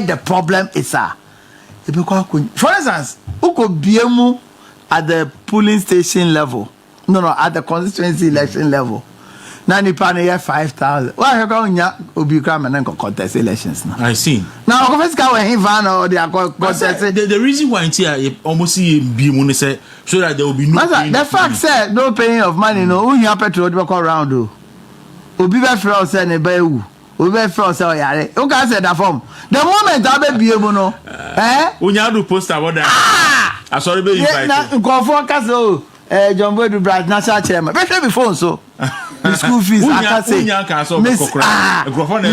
the problem is. For instance, who could be at the polling station level? No, at the constituency election level. Nani pane 5,000. Why you going to be coming and contest elections now? I see. Now, first go when he van or they are contest. The reason why it's here, almost see be say so that there will be no. The fact said no paying of money. No, who you petrol to go around do. Obi be free say ne ba ewu. Obi be free say oyare. Who can say that form? The moment I be able no. Unya do poster about that. I sorry be invite. Na go for case o. John Boadu Brad national chairman. Be sure be phone so. The school fees I can say. The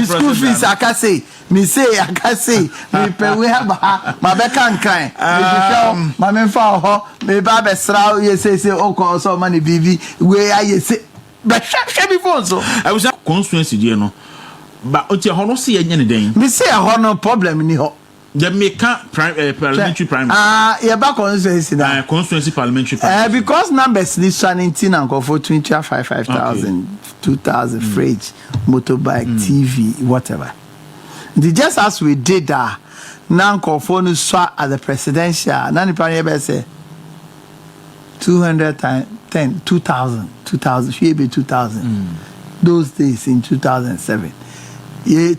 school fees I can say. Me say I can say. Me pay we have my back and cry. Me my men for ho. Me ba be sra you say uncle so money BB we I say. But sure be phone so. I was constituency there no. But until ho no see any den. Me say ho no problem ni ho. The parliamentary primary. Yeah, back constituency now. Constituency parliamentary primary. Because numbers this 19 and go for 5,000, 2,000 fridge, motorbike, TV, whatever. The just as we did that, now call for no swat at the presidential. Nani Panier say 200 times 10, 2,000. She be 2,000. Those days in 2007. Yeah,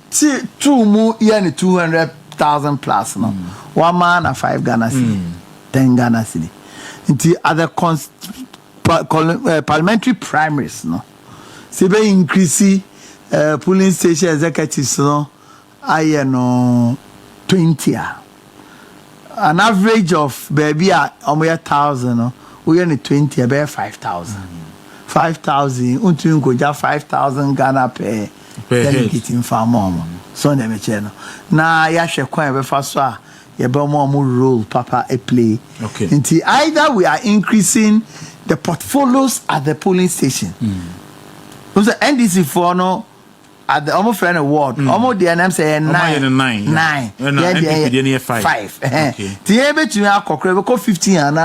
2 more year 200,000 plus no. 1 man and 5 Ghana cedi, 10 Ghana cedi. Into other parliamentary primaries no. Sebe increase polling station executives no. I no 20. An average of baby almost 1,000 no. We only 20 about 5,000. 5,000 until go just 5,000 Ghana per delegate in farm. So na me cheno. Na ya hwe kwan be fa so a ye be mo role papa a play. Okay. Until either we are increasing the portfolios at the polling station. So NDC for no at the almost friend award. Almost the NM say 9. 9. NPP 5. Okay. The ebe to akokre be 15 and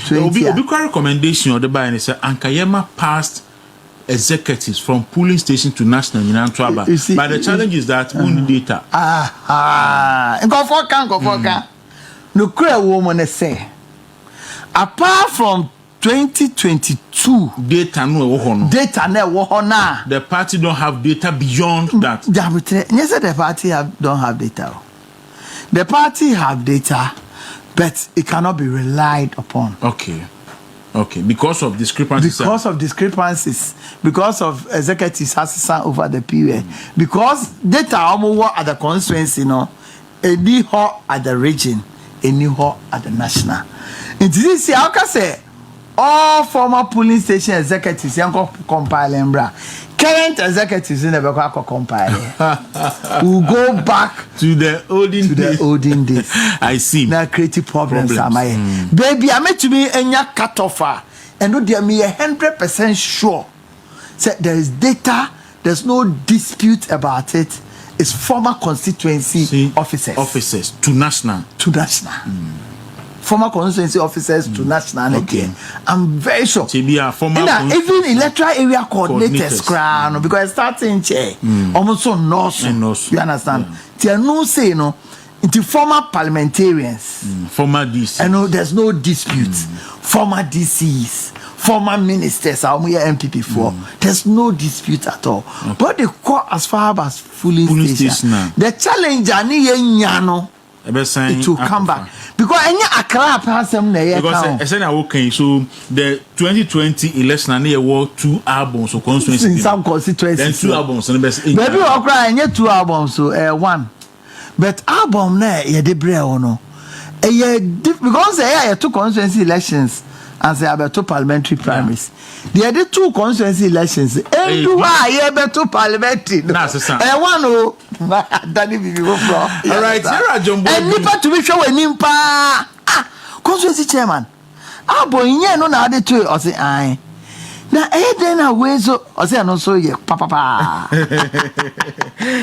20. Obi recommendation or the buy and say Ankayema passed executives from polling station to national in Antwerp. But the challenge is that only data. Go for no clear woman say apart from 2022 data no the party don't have data beyond that. Yes, the party don't have data. The party have data, but it cannot be relied upon. Okay, because of discrepancies. Because of executives assistant over the period. Because data almost at the constituency, any ho at the region, any ho at the national. In this year, I can say all former polling station executives compiling bra. Current executives in the compile. We'll go back to the olden days. I see. Now creative problems. Baby, I met to me and ya cut off and no dear me 100% sure. Say there is data, there's no dispute about it. It's former constituency officers to national. Former constituency officers to national again. I'm very sure. Even electoral area coordinators, because starting chair almost so north. You understand? They no say into former parliamentarians, former DC. I know there's no dispute. Former DCs, former ministers, I'm here NPP for. There's no dispute at all. But the court as far as fully station, the challenge it will come back because any Accra person so the 2020 election there were 2 albums of constituency in some constituencies. Then 2 albums and best maybe Accra any 2 albums so one but album na ye de bre no because there are 2 constituency elections and say about two parliamentary primaries. The other two constituency elections. And do I about two parliamentary? I want to. Danny be go from. All right, Sarah Jumbo. And nipa to be sure when nimpa. Constituency chairman. Boy, no na the two. I say aye. Na then I way so. I say no so ye papa.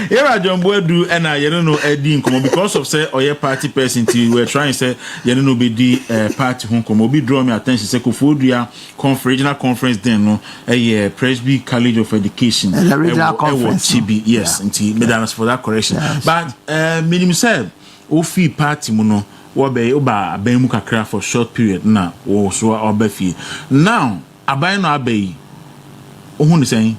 Here John Boadu and I don't know Eddie Nkomo because of say or your party person till we're trying to say you don't know be the party home come be draw me attention say Kofodia conference regional conference then no Presby College of Education the regional conference TB yes until medals for that correction but minimum said ofi party mu no wo be oba aban mu kakra for short period na wo so obafi now aban no abai ohun ni saying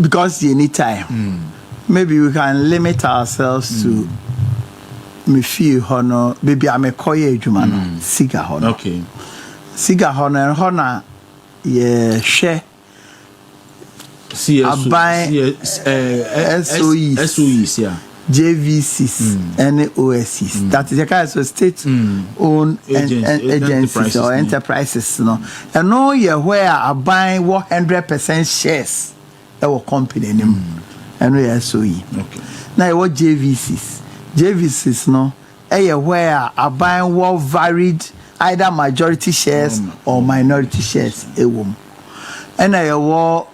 because you need time. Maybe we can limit ourselves to me feel honor. Maybe I'm a koye jumano siga honor. Okay. Siga honor ye share. SOEs, yeah. JVCs and OSCs. That is a kind of state-owned agencies or enterprises. No, and no year where I buy 100% shares our company and we SOE. Okay. Now what JVCs? JVCs no, where I buy what varied either majority shares or minority shares. And I war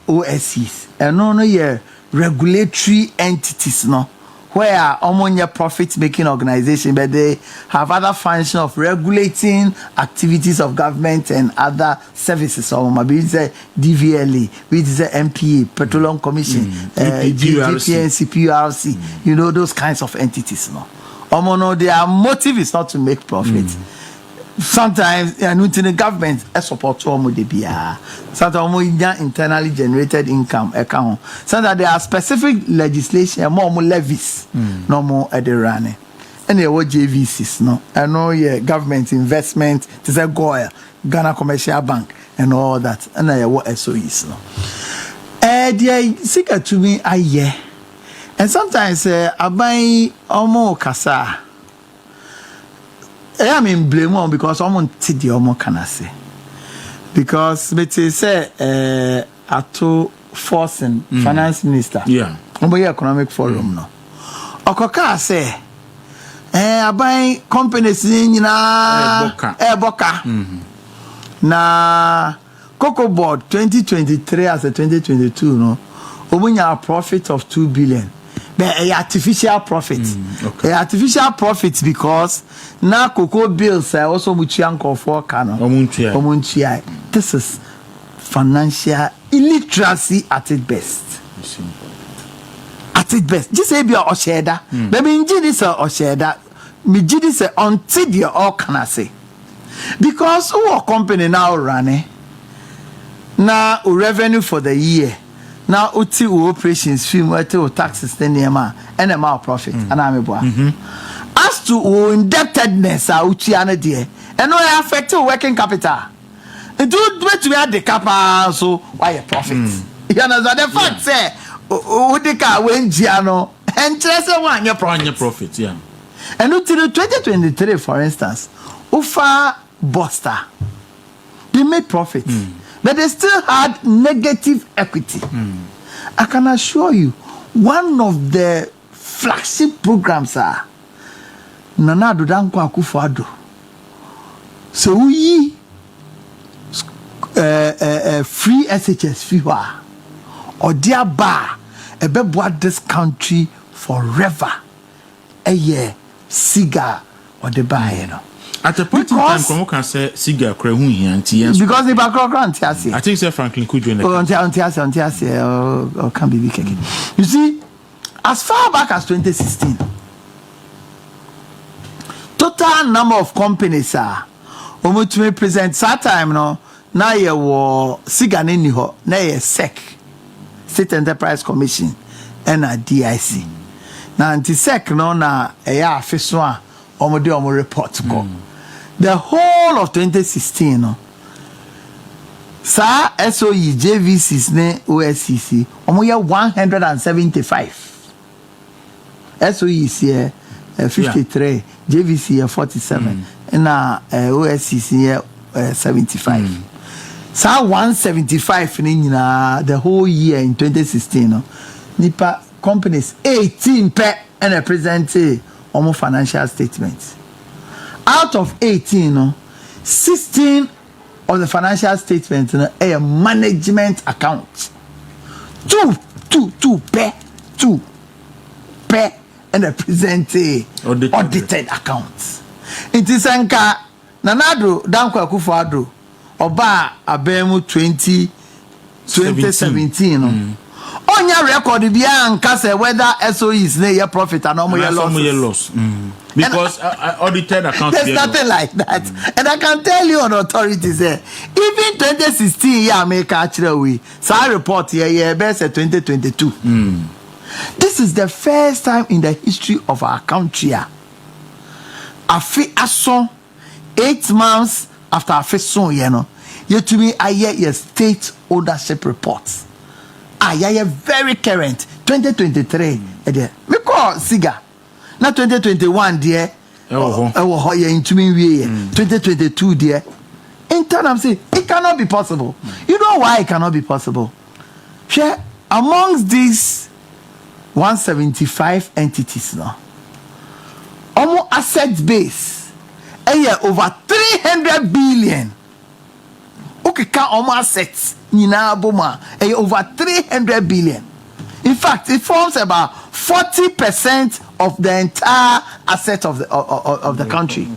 OSCs and no year regulatory entities no. Where ammonia profit-making organization, but they have other functions of regulating activities of government and other services. So maybe it's a DVLE, which is a NPP, Petroleum Commission, GPNC, PRC. You know those kinds of entities. No, their motive is not to make profit. Sometimes the government support sometimes internally generated income account. So that there are specific legislation more levies no more at the running. And there were JVCs no. I know government investment to say Goya, Ghana Commercial Bank and all that. And there were SOEs no. They seek to me and sometimes I buy almost kasa. I am in blame on because someone did the almost can I say. Because but say Ato Forcing finance minister. Yeah. Economic forum no. Okoka say I buy companies in Boka. Na Cocoa Board 2023 as a 2022 no. Omunya a profit of 2 billion. But a artificial profit. Okay. A artificial profit because now cocoa bills are also muchianko for canon. This is financial illiteracy at its best. At its best. Just say be a osheda. Maybe in this osheda. Me this until you all can I say. Because our company now running now revenue for the year. Now, uti operations film wete taxes then and amount profit and as to indebtedness uti ane die and no affect working capital. It do to be at the capital so why a profit. You understand the fact say udika wenjiano and just one your profit yeah. And until 2023 for instance, Ufa Buster they made profit. But they still had negative equity. I can assure you, one of the flagship programs are Nana Dodanko Akufo-Addo. So we free SHS FIWA or dear bar a beboa this country forever. A year cigar or the bar, you know. At a point in time, Komo can say cigar krehun here because the background I think Sir Franklin could join or can be kicking. You see, as far back as 2016, total number of companies are almost to present that time no now you were cigar in ho now you SEC State Enterprise Commission and a DIC. Now anti-SEC no na a office one or report go. The whole of 2016, no. Sa SOE, JVCs, ne OSCC, omoya 175. SOE is here 53, JVC 47 and OSCC 75. So 175 the whole year in 2016 nipa companies 18 per and represent almost financial statements. Out of 18 16 of the financial statements a management account. Two per and represent audited accounts. It is anka nanado danko akufo oba abemu 2017 onya record bia anka say whether SOEs na your profit and omo your loss. Because audited accounts there's nothing like that. And I can tell you on authority say even 2016 year make actually we so report here best 2022. This is the first time in the history of our country. Afi aso 8 months after afi so yet to me I hear your state ownership reports. I hear very current 2023 me call Siga na 2021 there into me 2022 there in turn I'm saying it cannot be possible. You know why it cannot be possible? Share amongst these 175 entities now. Almost asset base over 300 billion. Okay, can almost assets nina boma over 300 billion. In fact, it forms about 40% of the entire asset of the country.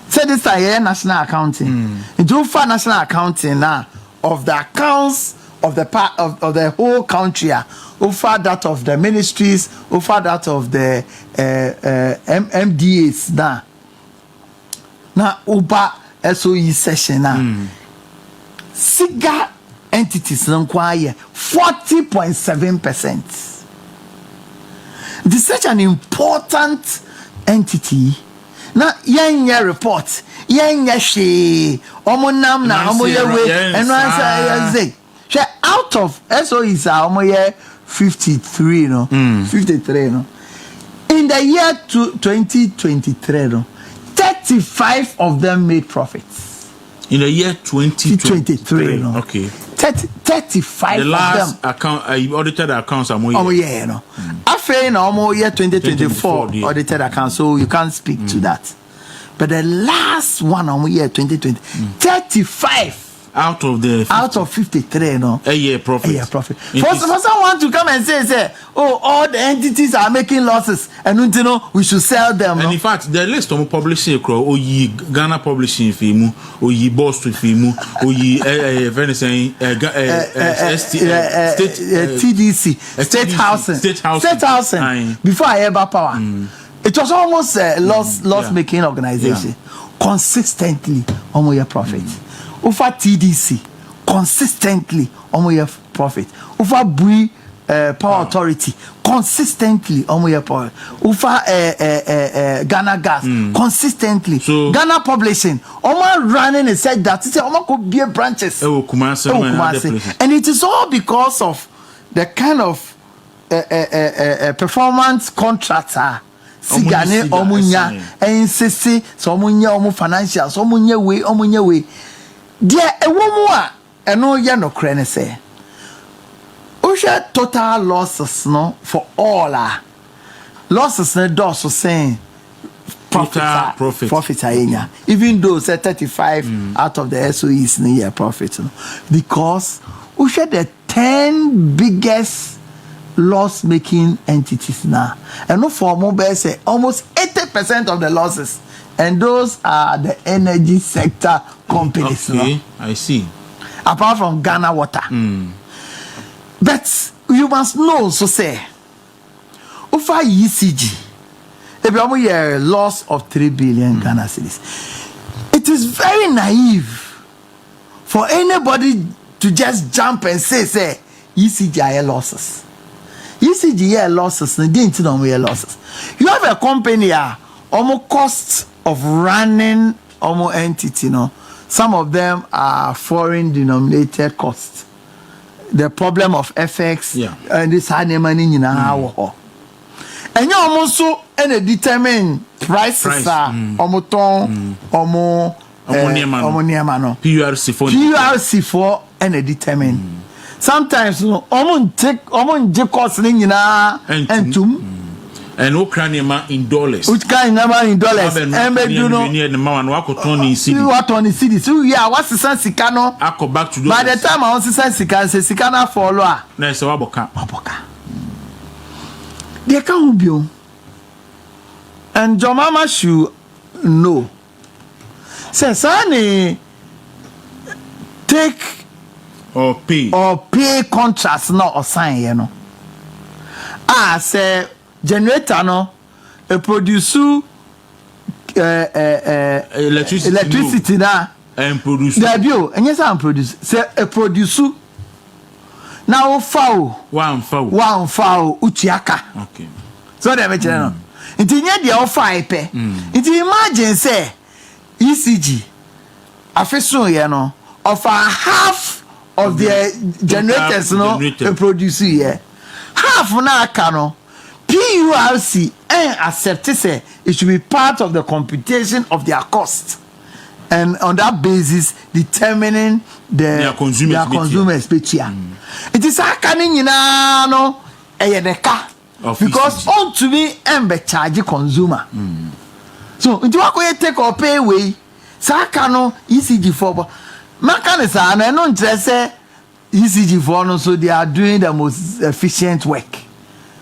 So this is national accounting. Do for national accounting now of the accounts of the part of the whole country. Over that of the ministries, over that of the MDAs now over SOE session now. Siga entities require 40.7%. It is such an important entity. Now, yenye report, yenye she, omonam na omoye we, and one say, out of SOEs are omoye 53 no, 53 no. In the year 2023 no, 35 of them made profits. In the year 2023 no. Okay. 35 the last of them. account audited accounts are more. Oh yeah, no. After no year 2024 audited accounts, so you can't speak to that. But the last one year 2020, 35 out of 53 no. A year profit. A year profit. For someone to come and say, oh, all the entities are making losses, and you know we should sell them. And no? in fact, the list of publishing across Ghana publishing firm, Boston firm, Venison, TDC, State Housing. Before I ever power, it was almost a loss-making organization. Consistently, almost your profit. Over TDC, consistently, almost your profit. Over Bui Power Authority, consistently, almost your profit. Over Ghana Gas, consistently. So, Ghana Publishing, almost running and said that it's almost could be branches. Kumasi. And it is all because of the kind of performance contractor. Sigane omunya ensisi so omunya omu financial so omunya we dia ewomu a eno ye no kre ne se o share total losses no for all losses ne do so saying profit ayenya even though say 35 out of the SOEs ne year profit no because o share the 10 biggest loss-making entities now, and no for mobile say almost 80% of the losses, and those are the energy sector companies. Okay, no? I see. Apart from Ghana Water, but you must know so say, over ECG, if you have a loss of 3 billion Ghana cedis, it is very naive for anybody to just jump and say ECG are losses. ECG losses, didn't know losses. You have a company, almost cost of running almost entity, some of them are foreign denominated costs. The problem of FX and this hard money in our and Enye omo so ene determine prices omo ton omo niema no PURC for ene determine sometimes no omo cost ni nyina entum and Ukrainian in dollars. Which kind number in dollars? You know, what on the city? So yeah, what's the sense? Sikano. I go back to by the time I want to say Sikana follow. Nice, Waboka. They can't be. And your mama should know. Say, Sonny, take or pay contracts not or sign, you know. Say. Generator no produce electricity na and produce there bio and yes I produce say a produce now one foul uchiaka okay so they make no nti nya dia offer ipe nti imagine say ECG afeso ye no offer half of the generators no produce here half na aka no PURC accept say it should be part of the computation of their cost, and on that basis determining their consumers picture. It is a canning no because on to be charge consumer. So if you take or pay away, Sakano ECG for Macanisa and I don't say ECG for no, so they are doing the most efficient work.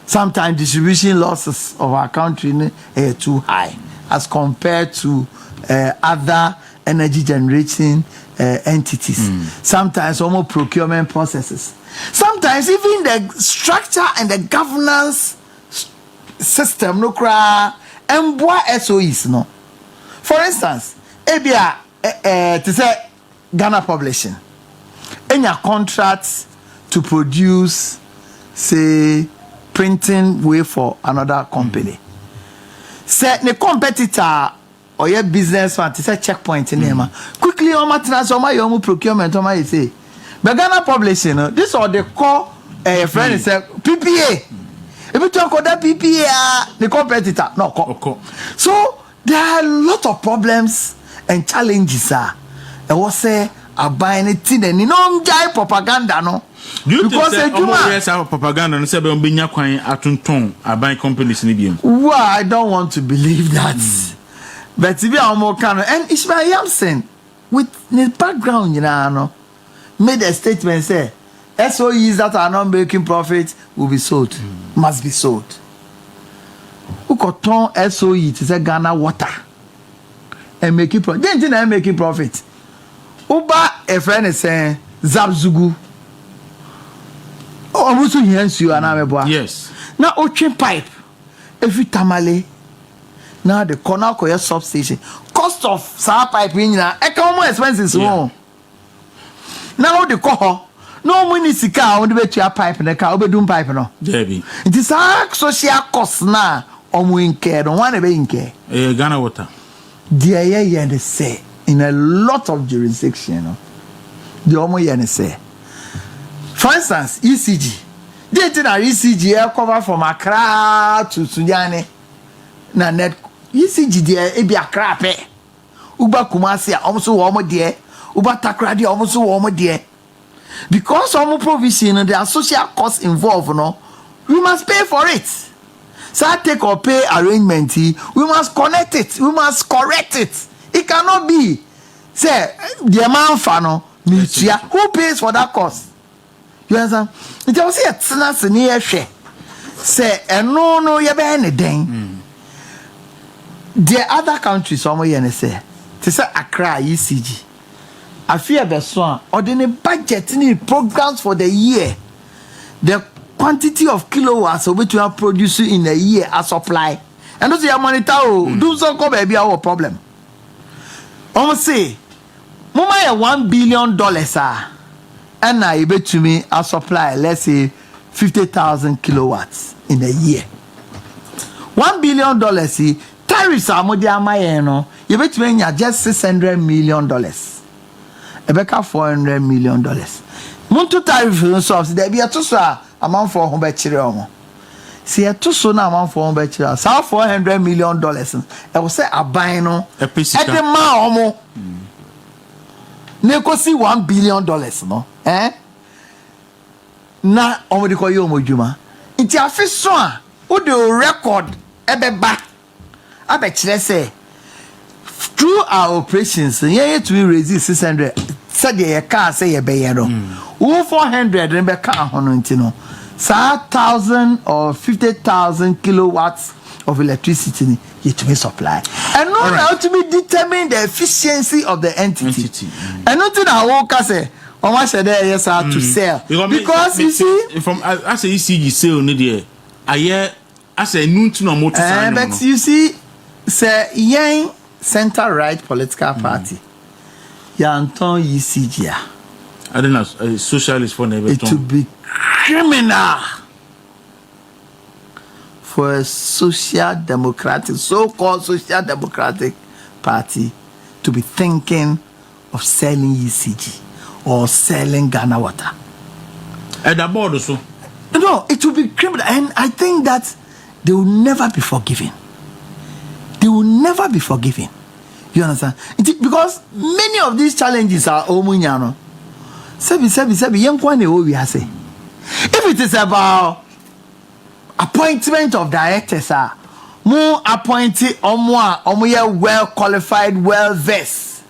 Sometimes distribution losses of our country are too high as compared to other energy generating entities. Sometimes almost procurement processes. Sometimes even the structure and the governance system no cry and SOEs no. For instance, ebia to say Ghana Publishing, any contracts to produce say printing way for another company. Say the competitor or your business one to say checkpoint in them. Quickly on my transformer your procurement on my say. But Ghana Publishing, this or the core friend is PPA. If you talk about that PPA, the competitor, no. So there are a lot of problems and challenges. I was say buying it in and no propaganda no. Do you think that propaganda and say be kwan atonton aban companies ni biem? Well, I don't want to believe that. But if you are more kind and Ishmael Yamsen with his background, you know, made a statement say SOEs that are not making profit will be sold, must be sold. Who could turn SOE to say Ghana Water and making profit? Then they're making profit. Uba a friend is saying Zabzugu. Yes. Now ocean pipe. Every tamale. Now the corner koya substation. Cost of sour pipe in na more expenses more. Now the coho. No money sika on the way to your pipe in the car. Obedum pipe no. Debbie. It is a social cost na. Omuinke. Don't want to be inke. Ghana Water. Dear ye and say in a lot of jurisdiction. No? The omo ye and say. For instance, ECG. They did our ECG cover from Accra to Sunyane. Na net ECG there e be Accra pe. Uba Kumasi almost warm there. Uba Takradi almost warm there. Because some provision there are social costs involved, no, we must pay for it. So I take or pay arrangement, we must connect it, we must correct it. It cannot be say the amount fano who pays for that cost. You understand? It was a tenants near share. Say, and no, you be anything. The other countries, somewhere, say, to say Accra, ECG. I fear the swan, or the budget need programs for the year. The quantity of kilowatts of which you are producing in a year as supply. And those are monitor, do so come baby our problem. Almost say, Mama, $1 billion, and I bet to me I supply, let's say, 50,000 kilowatts in a year. $1 billion, tariffs are more than my no. You bet to me just $600 million. Ebeka $400 million. Muntu tariff no so there be a to so amount for home be chire omo. See a to so now one for bachelor. So $400 million. I will say a buy no. At the ma Nekosi $1 billion no. Na omodi ko yo modwuma. Nti afeso a wo de record ebeba. Abekire say through our operations, yeah, to raise 600. Said the car say a bayero. 400 and back on no. 1,000 or 50,000 kilowatts of electricity yet to be supply. And not right. To be determine the efficiency of the entity. And not to the whole say, or much there yes to sell. Because you see, from as a ECG sale, Nidia, I hear as a noon to no motor. But you see, say, yang center right political party. Yanton ECG. I don't know, socialist for never. It would be criminal for a so-called social democratic party to be thinking of selling ECG or selling Ghana water. At the board also. No, it will be criminal, and I think that they will never be forgiven. They will never be forgiven. You understand? Because many of these challenges are omunyano. Sebi, yankwane wo we say. If it is about appointment of directors, more appointed omo well qualified, well versed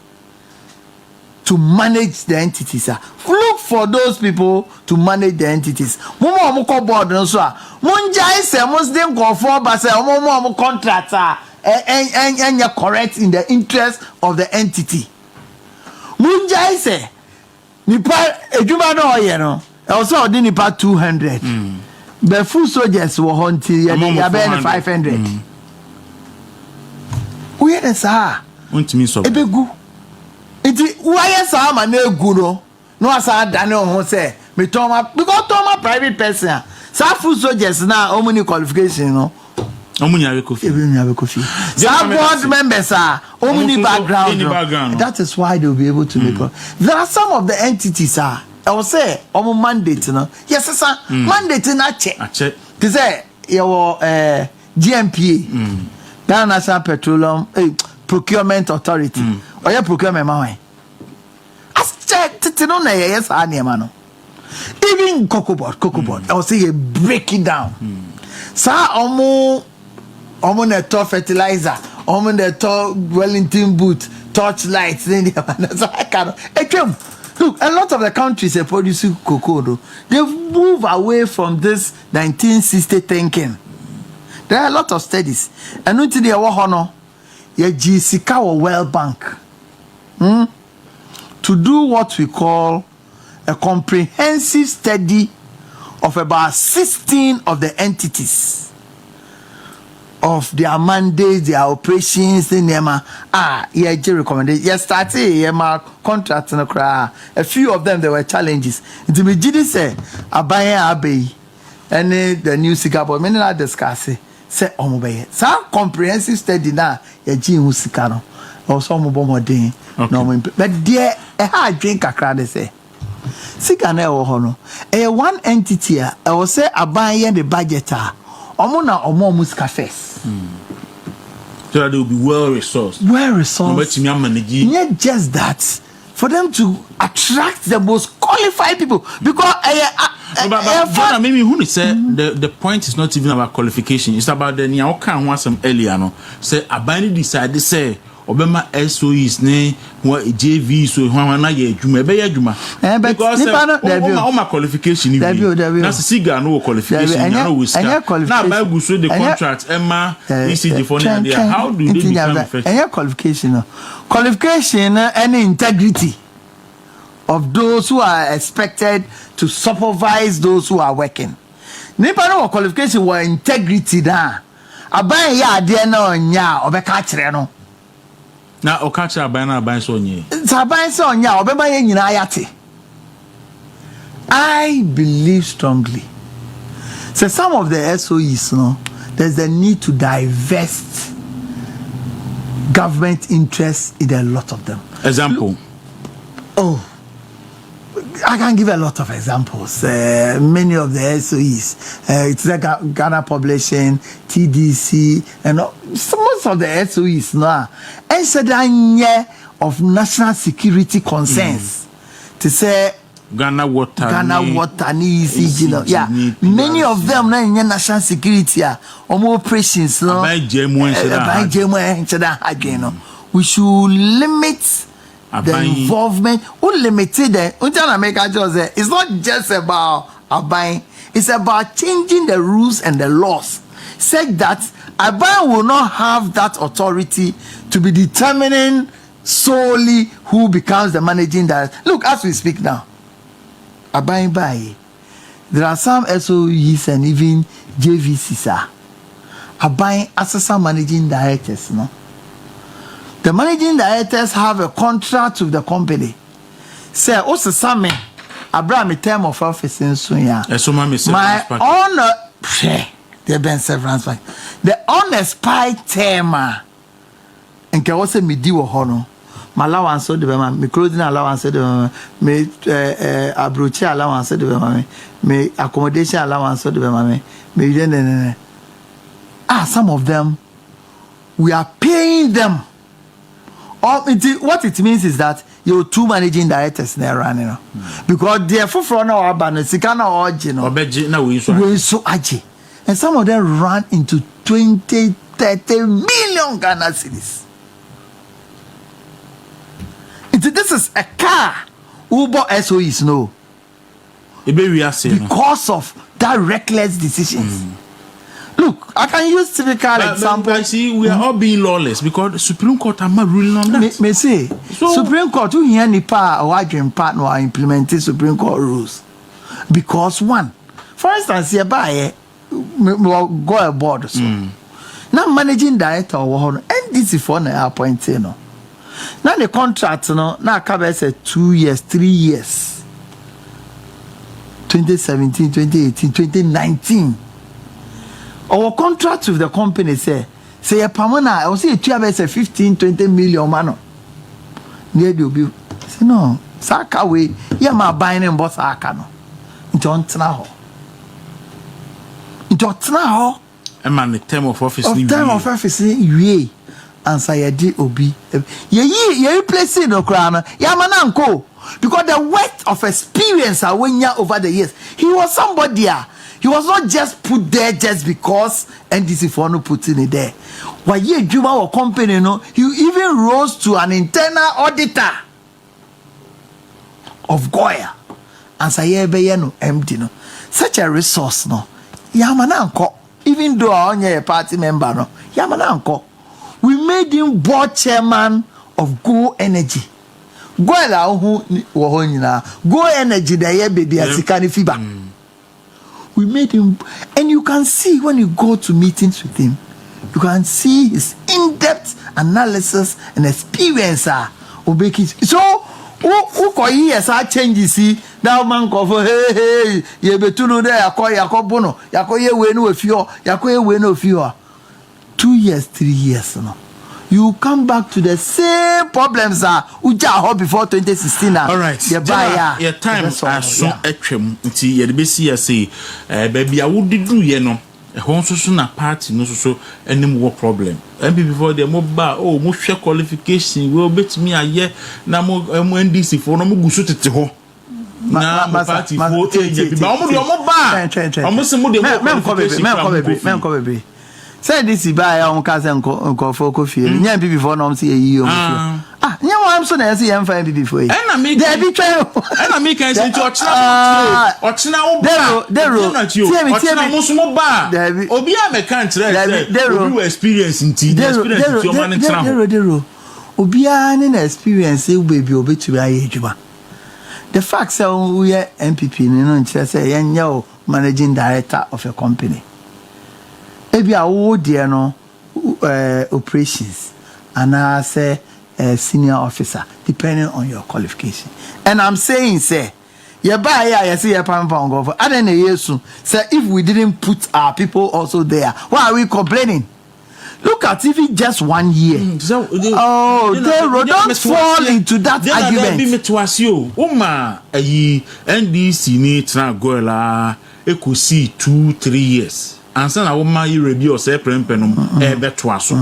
to manage the entities. Look for those people to manage the entities. Omo ko board no so. Munjai se Muslim go for ba se omo contractor and you're correct in the interest of the entity. Munjai se nipa ejuma no ye no. Also the nipa 200. The full soldiers were hunting ya 500. We had sa. Untimi so. Ebegu. Iti why sa ma na egu no. No asa dane ho say me toma because toma private person. Sa full soldiers na omuni qualification no. Omunya Kofi. Some board members are only background. That is why they will be able to make up. There are some of the entities I will say mandate no. Yes, sir. Mandate na check. They say your GMPA, Ghana National Petroleum Procurement Authority. Or your procurement man. As check no na yes no. Even cocoa board. I will say break it down. Sir Omo na to fertilizer, omo na to Wellington boot, torch lights, then look, a lot of the countries are producing cocoa. They've moved away from this 1960 thinking. There are a lot of studies. And not today, your GCK or World Bank to do what we call a comprehensive study of about 16 of the entities. Of their mandates, their operations, the Nema. Recommended. Yes, started contracts in a few of them there were challenges. Into me, Jidi say, Abaye, and the new cigar, but many not discuss it. Say, some comprehensive study now, Jim Musikano, or some more day. But dear, a hard drink a crowd, they say. Sikane or Hono. A one entity, I will say, Abaye the budgeter. Omona omo muska first. So that they will be well resourced. Not just that. For them to attract the most qualified people. Because but maybe who said the point is not even about qualification. It's about the Nyaoka who some earlier no. Say Abani decided say Obama SOEs ne what JV so na ye adwuma be adwuma because all my qualification na siga no qualification na no na by go so the contract emma ECG for there how do they become effective any qualification and integrity of those who are expected to supervise those who are working nipa no qualification or integrity da aban ya de na onya obeka kire no na okacha aban so onye aban so onya obeba ye nyina ayate. I believe strongly so some of the SOEs no there's a need to divest government interests in a lot of them. Example. I can give a lot of examples. Many of the SOEs, it's like Ghana Publishing, TDC, and most of the SOEs now. And so of national security concerns to say Ghana water, yeah. Many of them na national security operations no. We should limit the involvement. Unlimited. It's not just about buying. It's about changing the rules and the laws, such that Aban will not have that authority to be determining solely who becomes the managing director. Look, as we speak now, Aban Baye, there are some SOEs and even JVCs Aban assistant managing directors, no. The managing directors have a contract with the company. Say, also some Abraham term of office in Sunya. My honor, there been severance package. The unexpired term, and can also me do honor. My allowance so the my clothing allowance so the me abroad allowance so the me accommodation allowance so the me some of them we are paying them. What it means is that you two managing directors there running, because they are for now abandoned. Sikana original. We so aji, and some of them run into 20, 30 million Ghana cedis. This is a car. Uber SOEs no. Because of that reckless decisions. Look, I can use typical example. I see, we are all being lawless because the Supreme Court are not ruling on that. Me say, so, Supreme Court, who hear any part or dream partner are implementing Supreme Court rules. Because one, for instance, hereby go aboard. So now managing director or NDC for na appointed no. Now the contract no now cover say 2 years, 3 years. 2017, 2018, 2019. Our contract with the company say a permanent, I will say 15-20 million man. Near you be say no, Saka way, yeah, my buying and boss Akano. John Tnaho. A man, the term of office. Term of office, ye answer ye di obi. Ye place in the crown, Yamananko. Because the weight of experience I went over the years, he was somebody. He was not just put there just because NDC for no put in it there. Why ye Juma or company, no, he even rose to an internal auditor of Goya. And say no empty no. Such a resource no. Yamananko. Even though I only a party member no. Yamananko. We made him board chairman of Go Energy. Go Energy the year baby asikani fiba. We made him, and you can see when you go to meetings with him, you can see his in-depth analysis and experience. So, who years are changes? See, now man cover hey, ye betuno there, Yakobono, Yakoye wenu a few, Yakoye wenu a few. 2 years, 3 years, no. You come back to the same problems uja before 2016. All right. Your time as soon etwem nti ye de besi say baby I would do ye no ehon so na party no so anim wo problem. NPP before the mo ba mo hwe qualification we obetimi aye na mo NDC for no mo gusu tete ho. Na party for age ba mo ba. Omo se mo de me say this buy on cousin for coffee. Nya NPP before no say you nya am so na say yam fa NPP for you. Na me dey be try. Na me can say to ochina wo ba. Ochina mo so mo ba. Obi a me kan tire say obi experience nti experience your man ntra ho. Obi a na experience e baby obetu aye adwuma. The fact say we are NPP no ntire say yenya managing director of a company. Ebi awo dear no operations and I say senior officer depending on your qualification. And I'm saying say you buy here you see your pound go for say if we didn't put our people also there, why are we complaining? Look at even just 1 year. Don't fall into that argument. NDC ni try go la ekusi 2-3 years. Ansa na woman you review or say prempenum beto aso.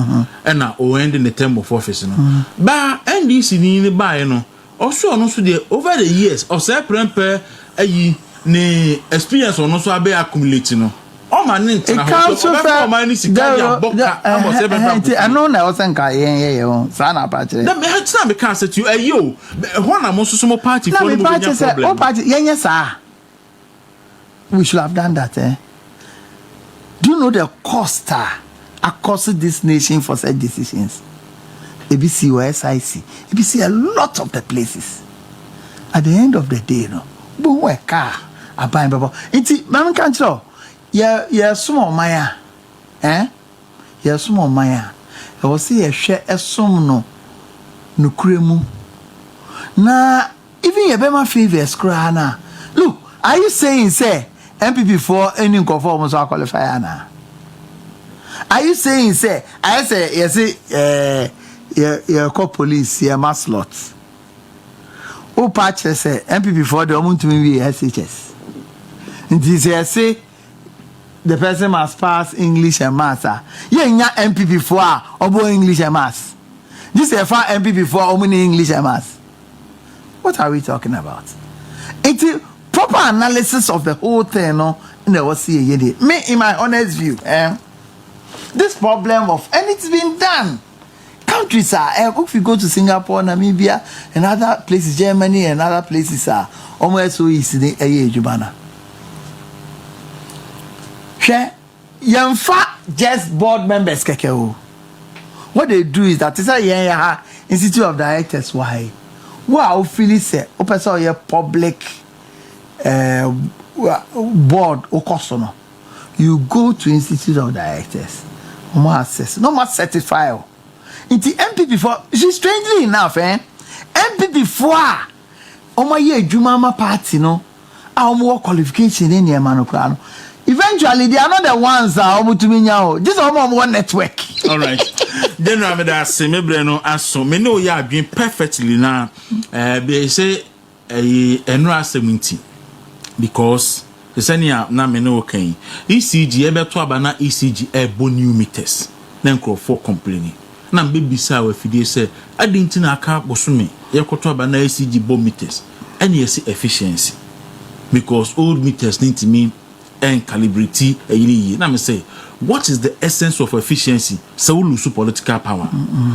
And na o end in the term of office no. Ba NDC ni ba no. Also no so dey over the years or say prempe ne experience on so abe accumulate no. Oh man, it comes to I know now. Sanka, yeah, Sana party. It's not because that you one am also some party for the party. Yes, sir. We should have done that. Do you know the cost across this nation for such decisions? ABC or SIC, ABC a lot of the places. At the end of the day, no, but where car are buying bubble. It's man can't show. Yeah, small Maya. Yeah, small Maya. I will see a share a sum no cremu. Na even your Bema favors crana. Look, are you saying, say, NPP for any conformance or qualifier? Are you saying, say, I say, you call police, you mass lots. Oh, patches say, NPP for the moment to be SHS. And this say, the person must pass English and maths. Yeah, NPP for or English and maths. This is a far NPP for only English and maths. What are we talking about? It's a proper analysis of the whole thing, no? In the OCA, me, in my honest view, this problem of, and it's been done. Countries are, if you go to Singapore, Namibia, and other places, Germany, and other places are almost so easy. Jubana. Yamfa just board members keke. What they do is that it's a Institute of Directors. Why? Wow, Philly say, open your public board okosono. You go to Institute of Directors. No access, no more certified. In the NPP for, strangely enough, NPP for, ye Jumama party no, our more qualification in your manocrano. Eventually, they are not the ones that are to me now. This is one network. All right. Then I mean, that's me breno aso. Me know you are doing perfectly now. They say no 70 because the senior na me know okay. ECG ebe to abana ECG ebo new meters. Then crop for complaining. Na baby say we fidie say adinti na aka bosome ye koto abana ECG bo meters. And yes efficiency because old meters need to mean and calibrity now me say what is the essence of efficiency so we lose political power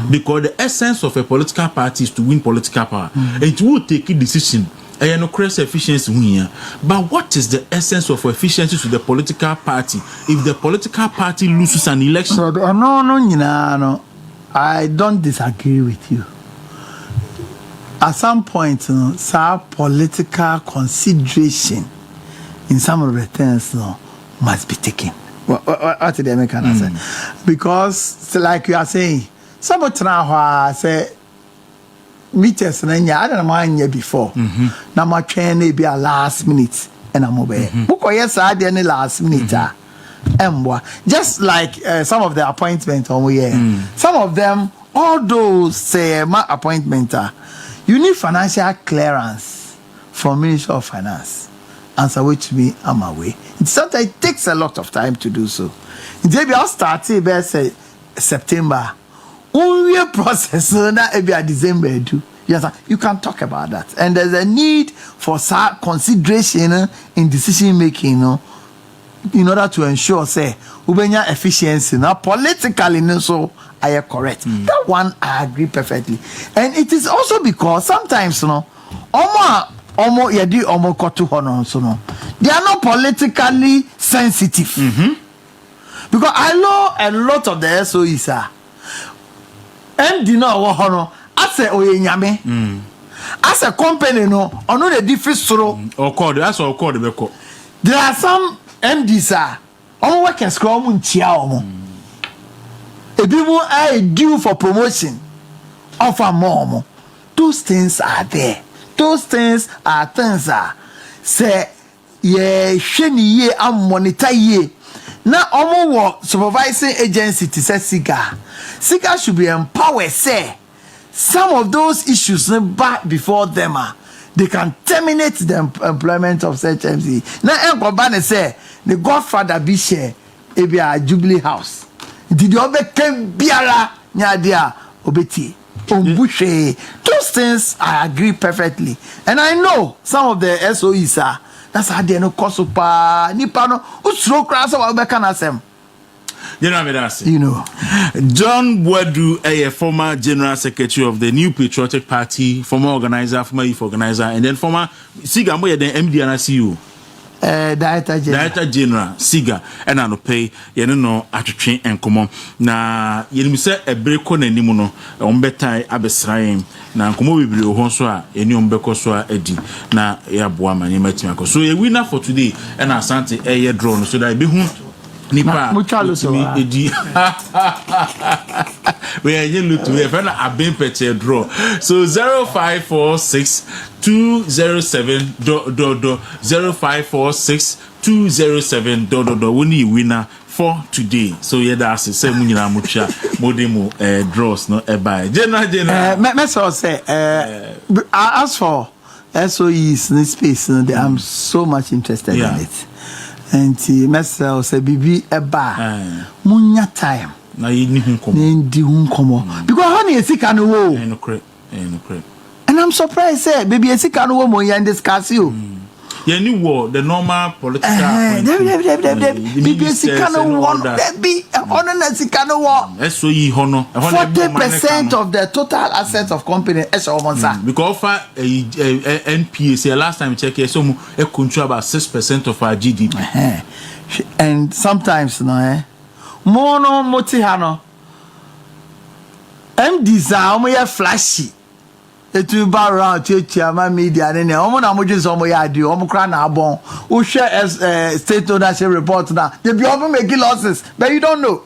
because the essence of a political party is to win political power it will take a decision and no cross efficiency here but what is the essence of efficiency to the political party if the political party loses an election? No, I don't disagree with you. At some point some political consideration in some of the things must be taken. What did they make an answer? Because, like you are saying, somebody now say meters and I don't mind before. Now my train be a last minute and I'm over. Yes, I did any last minute. Just like some of the appointments on here. Some of them, all those say my appointment, you need financial clearance from Ministry of Finance. Answer which me I'm away. Sometimes it takes a lot of time to do so. Maybe I'll start say September. Only process na be December do. Yes, you can talk about that. And there's a need for consideration in decision making, in order to ensure say ubenya efficiency. Now politically so I am correct. That one I agree perfectly. And it is also because sometimes they are not politically sensitive. Because I know a lot of the SOEs are MD no as a oyenyame as a company no ono the different soro there are some MDs are on work and scrum ntia omo ebi mo are due for promotion offer more. Those things are there. Those things are things say ye sheni ye am monitor ye Now, almost supervising agency to say SIGA should be empowered. Say some of those issues back before them they can terminate the employment of such MC. Now, Nkobane say the Godfather be share ebia Jubilee House. Did you ever came biara nyadia obeti ombushe? Those things I agree perfectly, and I know some of the SOEs are. That's how they no kosupa nipa no usro krasa wa be kana sem. You know, John Boadu, a former general secretary of the New Patriotic Party, former organizer, former youth organizer, and then former SIGA Moya the MD and CEO. Director General SIGA and I no pay no attraction and come na you say a break on any mono on betai abesraim na komo bibiri ho so a eni ombeko so a edi na ya boa manye matimako so a winner for today and asante air draw no so that be hu nipa me edi we are you look to we have na abin pete draw so 0546 207 0546 207 we winner for today. So yeah, that's the same munyina mucha modemo draws no by general me say as for SOEs in this space I'm so much interested in it. And myself say bibi eba munya time na yini hu komo because honey esika no wo no correct. And I'm surprised say baby esika no wo mo yan discuss you. Yeah, new war, the normal political baby esika no wo baby honor na esika no wo SOE hono 40% of the total assets of company because for NPP say last time check here so e control about 6% of our GDP. And sometimes mono motihano MDs are flashy. It will be around my media and na bon who share as state ownership report now. They be often making losses, but you don't know.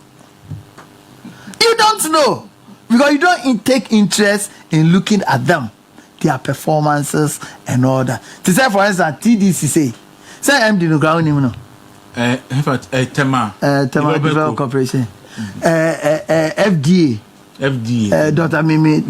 You don't know because you don't take interest in looking at them, their performances and all that. To say for instance, TDC say MD no ground him no. In fact, Tema Development Corporation, FDA, Dr. Mimi,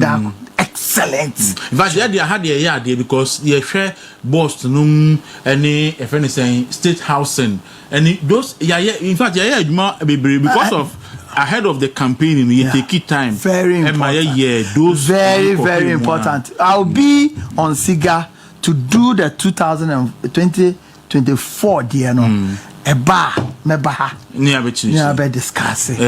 excellent. In fact, they had the idea because they share boss num any if anything state housing and those in fact because of ahead of the campaign you take it time very important. Those very important. I'll be on SIGA to do the 2024 dear no. Eba mebaha. Ni abe discuss.